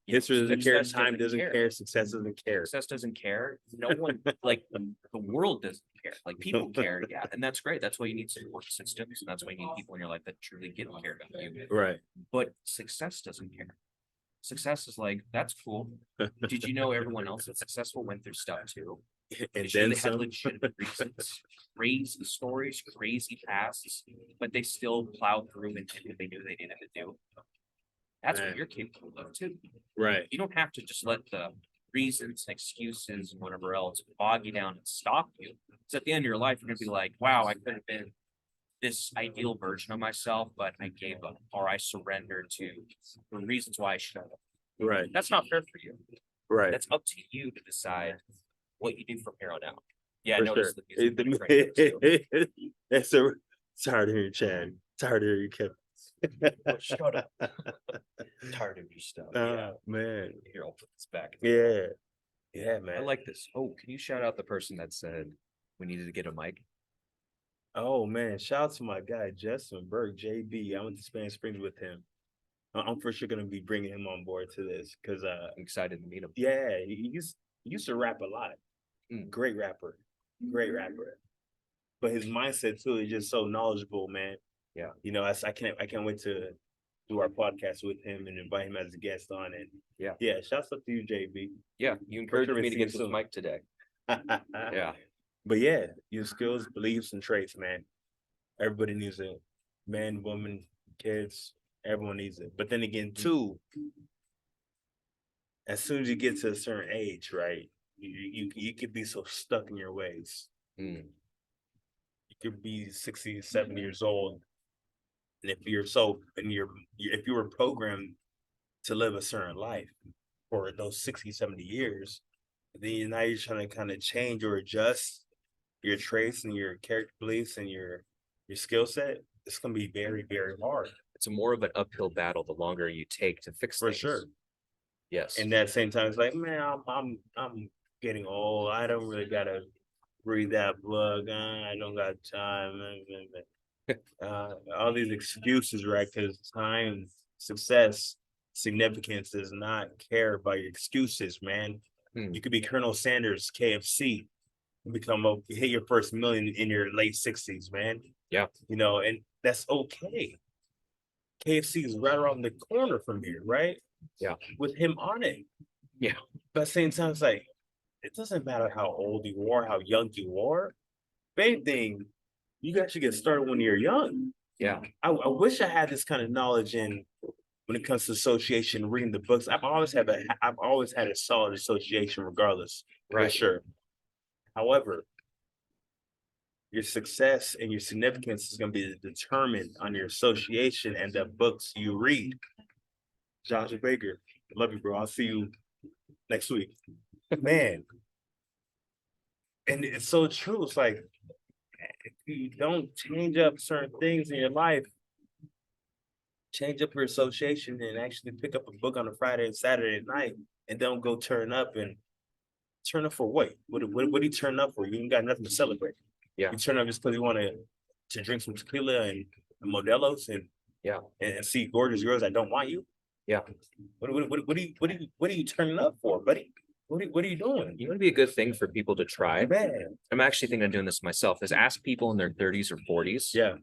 Speaker 3: History doesn't care.
Speaker 1: Success
Speaker 3: Time doesn't care. Success doesn't care.
Speaker 1: Success doesn't care. No one, like the world doesn't care. Like people care, yeah, and that's great. That's why you need support systems, and that's why you need people in your life that truly get care about you.
Speaker 3: Right.
Speaker 1: But success doesn't care. Success is like, that's cool. Did you know everyone else that's successful went through stuff too?
Speaker 3: And
Speaker 1: They sure
Speaker 3: then
Speaker 1: they had
Speaker 3: some.
Speaker 1: legitimate reasons, crazy stories, crazy pasts, but they still plowed through and did what they knew they needed to do. That's what
Speaker 3: Man.
Speaker 1: you're capable of too.
Speaker 3: Right.
Speaker 1: You don't have to just let the reasons, excuses, and whatever else bog you down and stop you. Because at the end of your life, you're gonna be like, wow, I could have been this ideal version of myself, but I gave up or I surrendered to the reasons why I should have.
Speaker 3: Right.
Speaker 1: That's not fair for you.
Speaker 3: Right.
Speaker 1: That's up to you to decide what you do from here on out. Yeah, I
Speaker 3: For
Speaker 1: noticed
Speaker 3: sure.
Speaker 1: the music. break there, too.
Speaker 3: That's a tired of hearing Chad. Tired of hearing Kevin.
Speaker 1: Shut up. I'm tired of your stuff. Yeah.
Speaker 3: Man.
Speaker 1: Here, I'll put this back.
Speaker 3: Yeah. Yeah,
Speaker 1: I
Speaker 3: man.
Speaker 1: like this. Oh, can you shout out the person that said we needed to get a mic?
Speaker 3: Oh man, shout out to my guy Justin Berg, JB. I went to Spanish Springs with him. I'm for sure gonna be bringing him on board to this because
Speaker 1: I'm excited to meet him.
Speaker 3: yeah, he used to rap a lot.
Speaker 1: Mm.
Speaker 3: Great rapper, but his mindset too is just so knowledgeable, man.
Speaker 1: Yeah.
Speaker 3: You know, I can't wait to do our podcast with him and invite him as a guest on it. Yeah. Shouts out to you, JB.
Speaker 1: Yeah, you encouraged
Speaker 3: sure
Speaker 1: me
Speaker 3: to
Speaker 1: to
Speaker 3: see
Speaker 1: get
Speaker 3: you
Speaker 1: this
Speaker 3: soon.
Speaker 1: mic today. Yeah.
Speaker 3: But yeah, your skills, beliefs, and traits, man. Everybody needs it. Man, woman, kids, everyone needs it. But then again, too, as soon as you get to a certain age, right, you could be so stuck in your ways.
Speaker 1: Mm.
Speaker 3: You could be 60, 70 years old. And if if you were programmed to live a certain life for those 60, 70 years, then now you're trying to kind of change or adjust your traits and your character beliefs and your skill set. It's gonna be very, very hard.
Speaker 1: It's a more of an uphill battle the longer you take to fix
Speaker 3: For
Speaker 1: things.
Speaker 3: sure.
Speaker 1: Yes.
Speaker 3: And at the same time, it's like, man, I'm getting old. I don't really gotta breathe that plug. I don't got time. All these excuses, right? Because time, success, significance does not care about your excuses, man.
Speaker 1: Hmm.
Speaker 3: You could be Colonel Sanders, KFC, hit your first million in your late 60s, man.
Speaker 1: Yeah.
Speaker 3: You know, and that's okay. KFC is right around the corner from here, right?
Speaker 1: Yeah.
Speaker 3: With him on it.
Speaker 1: Yeah.
Speaker 3: But at the same time, it's like, it doesn't matter how old you are, how young you are. Main thing, you guys should get started when you're young.
Speaker 1: Yeah.
Speaker 3: I wish I had this kind of knowledge when it comes to association, reading the books. I've always had a solid association regardless, for
Speaker 1: Right.
Speaker 3: sure. However, your success and your significance is going to be determined on your association and the books you read. Josh Baker, love you, bro. I'll see you next week. Man. And it's so true. It's like, if you don't change up certain things in your life, change up your association and actually pick up a book on a Friday and Saturday night and don't go turn up for what? What do you turn up for? You ain't got nothing to celebrate.
Speaker 1: Yeah.
Speaker 3: You turn up just because you want to drink some tequila and Modelo's and
Speaker 1: Yeah.
Speaker 3: and see gorgeous girls that don't want you.
Speaker 1: Yeah.
Speaker 3: What are you turning up for, buddy? what are you doing?
Speaker 1: You know, it'd be a good thing for people to try.
Speaker 3: Man,
Speaker 1: I'm actually thinking of doing this myself, is ask people in their 30s or 40s
Speaker 3: yeah,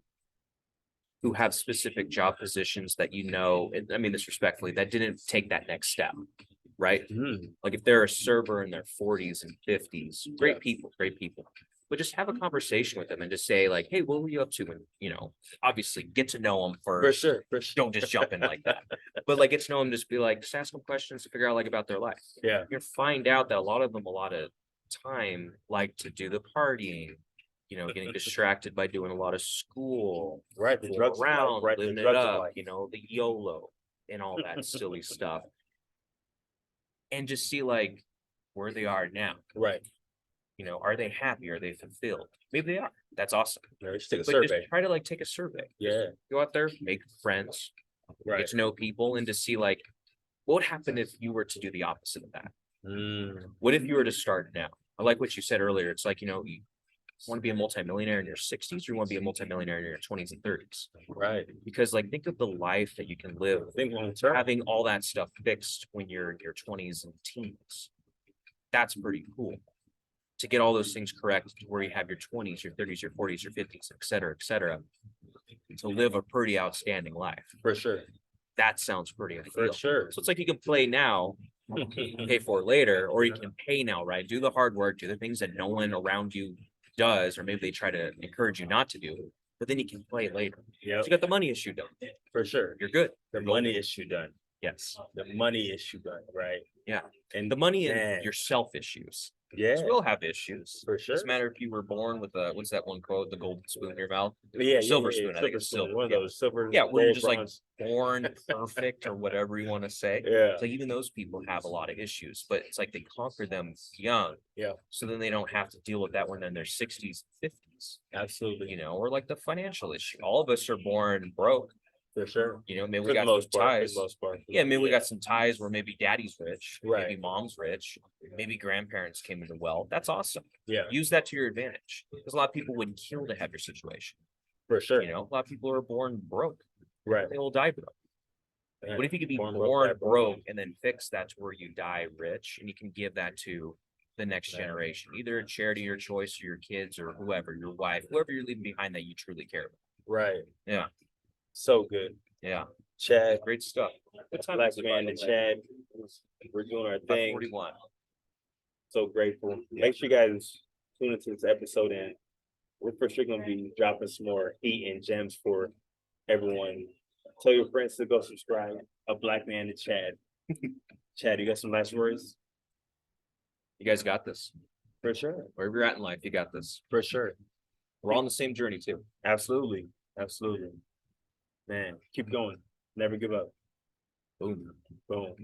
Speaker 1: who have specific job positions that and I mean this respectfully, that didn't take that next step, right?
Speaker 3: mhm,
Speaker 1: Like if they're a server in their 40s and 50s,
Speaker 3: Yeah.
Speaker 1: great people, great people. But just have a conversation with them and just say like, hey, what were you up to? And, obviously get to know them
Speaker 3: for
Speaker 1: first.
Speaker 3: sure, for sure.
Speaker 1: Don't just jump in like that. But like get to know them, just be like, just ask them questions to figure out like about their life.
Speaker 3: Yeah,
Speaker 1: You'll find out that a lot of them, a lot of time, like to do the partying, getting distracted by doing a lot of school,
Speaker 3: right. The
Speaker 1: fooling
Speaker 3: drugs of life,
Speaker 1: around,
Speaker 3: right? The
Speaker 1: living it
Speaker 3: drugs of
Speaker 1: up,
Speaker 3: life.
Speaker 1: the YOLO and all that silly stuff. And just see like where they are now.
Speaker 3: Right.
Speaker 1: Are they happy? Are they fulfilled? Maybe they are. That's awesome.
Speaker 3: Yeah, just take a
Speaker 1: But
Speaker 3: survey.
Speaker 1: just try to like take a survey.
Speaker 3: Yeah,
Speaker 1: Go out there, make friends,
Speaker 3: right.
Speaker 1: get to know people, and to see like what would happen if you were to do the opposite of that. What if you were to start now? I like what you said earlier. It's like, you want to be a multimillionaire in your 60s, or you want to be a multimillionaire in your 20s and 30s?
Speaker 3: Right.
Speaker 1: Because like think of the life that you can live
Speaker 3: Think long term.
Speaker 1: having all that stuff fixed when you're in your 20s and teens. That's pretty cool. To get all those things correct to where you have your 20s, your 30s, your 40s, your 50s, et cetera, to live a pretty outstanding life.
Speaker 3: For sure.
Speaker 1: That sounds pretty
Speaker 3: For
Speaker 1: ideal.
Speaker 3: sure.
Speaker 1: So it's like you can play now, pay for it later, or you can pay now, right? Do the hard work, do the things that no one around you does, or maybe they try to encourage you not to do, but then you can play later.
Speaker 3: Yeah,
Speaker 1: So you got the money issue done.
Speaker 3: for sure.
Speaker 1: You're good.
Speaker 3: The money issue done.
Speaker 1: Yes.
Speaker 3: The money issue done, right?
Speaker 1: Yeah.
Speaker 3: And
Speaker 1: The money
Speaker 3: man,
Speaker 1: and your self issues.
Speaker 3: yeah,
Speaker 1: We all have issues.
Speaker 3: for sure.
Speaker 1: Doesn't matter if you were born with what's that one quote, the golden spoon in your mouth?
Speaker 3: Yeah,
Speaker 1: Silver spoon, I think
Speaker 3: silver
Speaker 1: it's
Speaker 3: spoon.
Speaker 1: silver,
Speaker 3: One of
Speaker 1: yeah.
Speaker 3: those silver.
Speaker 1: Yeah, where you're
Speaker 3: gold,
Speaker 1: just like
Speaker 3: bronze.
Speaker 1: born perfect or whatever you want to say.
Speaker 3: Yeah,
Speaker 1: It's like even those people have a lot of issues, but it's like they conquer them young.
Speaker 3: Yeah.
Speaker 1: So then they don't have to deal with that when they're in their 60s, 50s,
Speaker 3: absolutely.
Speaker 1: or like the financial issue. All of us are born broke,
Speaker 3: For sure.
Speaker 1: maybe
Speaker 3: For
Speaker 1: we
Speaker 3: the
Speaker 1: got some
Speaker 3: most part. For
Speaker 1: ties.
Speaker 3: the most part.
Speaker 1: Yeah, maybe we got some ties where maybe daddy's rich,
Speaker 3: Right.
Speaker 1: maybe mom's rich, maybe grandparents came into wealth. That's awesome.
Speaker 3: Yeah,
Speaker 1: Use that to your advantage. Because a lot of people would kill to have your situation.
Speaker 3: for sure.
Speaker 1: A lot of people are born broke.
Speaker 3: Right.
Speaker 1: They will die broke.
Speaker 3: Yeah.
Speaker 1: What if you could be
Speaker 3: Born
Speaker 1: born,
Speaker 3: broke, die
Speaker 1: broke and then fix that to where you die rich, and you can give that to the next
Speaker 3: Yeah.
Speaker 1: generation, either a charity, your choice, or your kids, or whoever, your wife, whoever you're leaving behind that you truly care about.
Speaker 3: Right.
Speaker 1: Yeah.
Speaker 3: So good.
Speaker 1: Yeah.
Speaker 3: Chad,
Speaker 1: Great stuff. What time
Speaker 3: Black
Speaker 1: is it, by
Speaker 3: Man
Speaker 1: the
Speaker 3: and
Speaker 1: way?
Speaker 3: Chad. We're doing our
Speaker 1: About
Speaker 3: thing.
Speaker 1: 41.
Speaker 3: So grateful. Make sure you guys tune into this episode, and we're for sure gonna be dropping some more heat and gems for everyone. Tell your friends to go subscribe. A Black Man and Chad. Chad, you got some last words?
Speaker 1: You guys got this.
Speaker 3: For sure.
Speaker 1: Wherever you're at in life, you got this.
Speaker 3: For sure.
Speaker 1: We're all on the same journey too.
Speaker 3: Absolutely. Absolutely. Man, keep going. Never give up.
Speaker 1: Boom.
Speaker 3: Boom.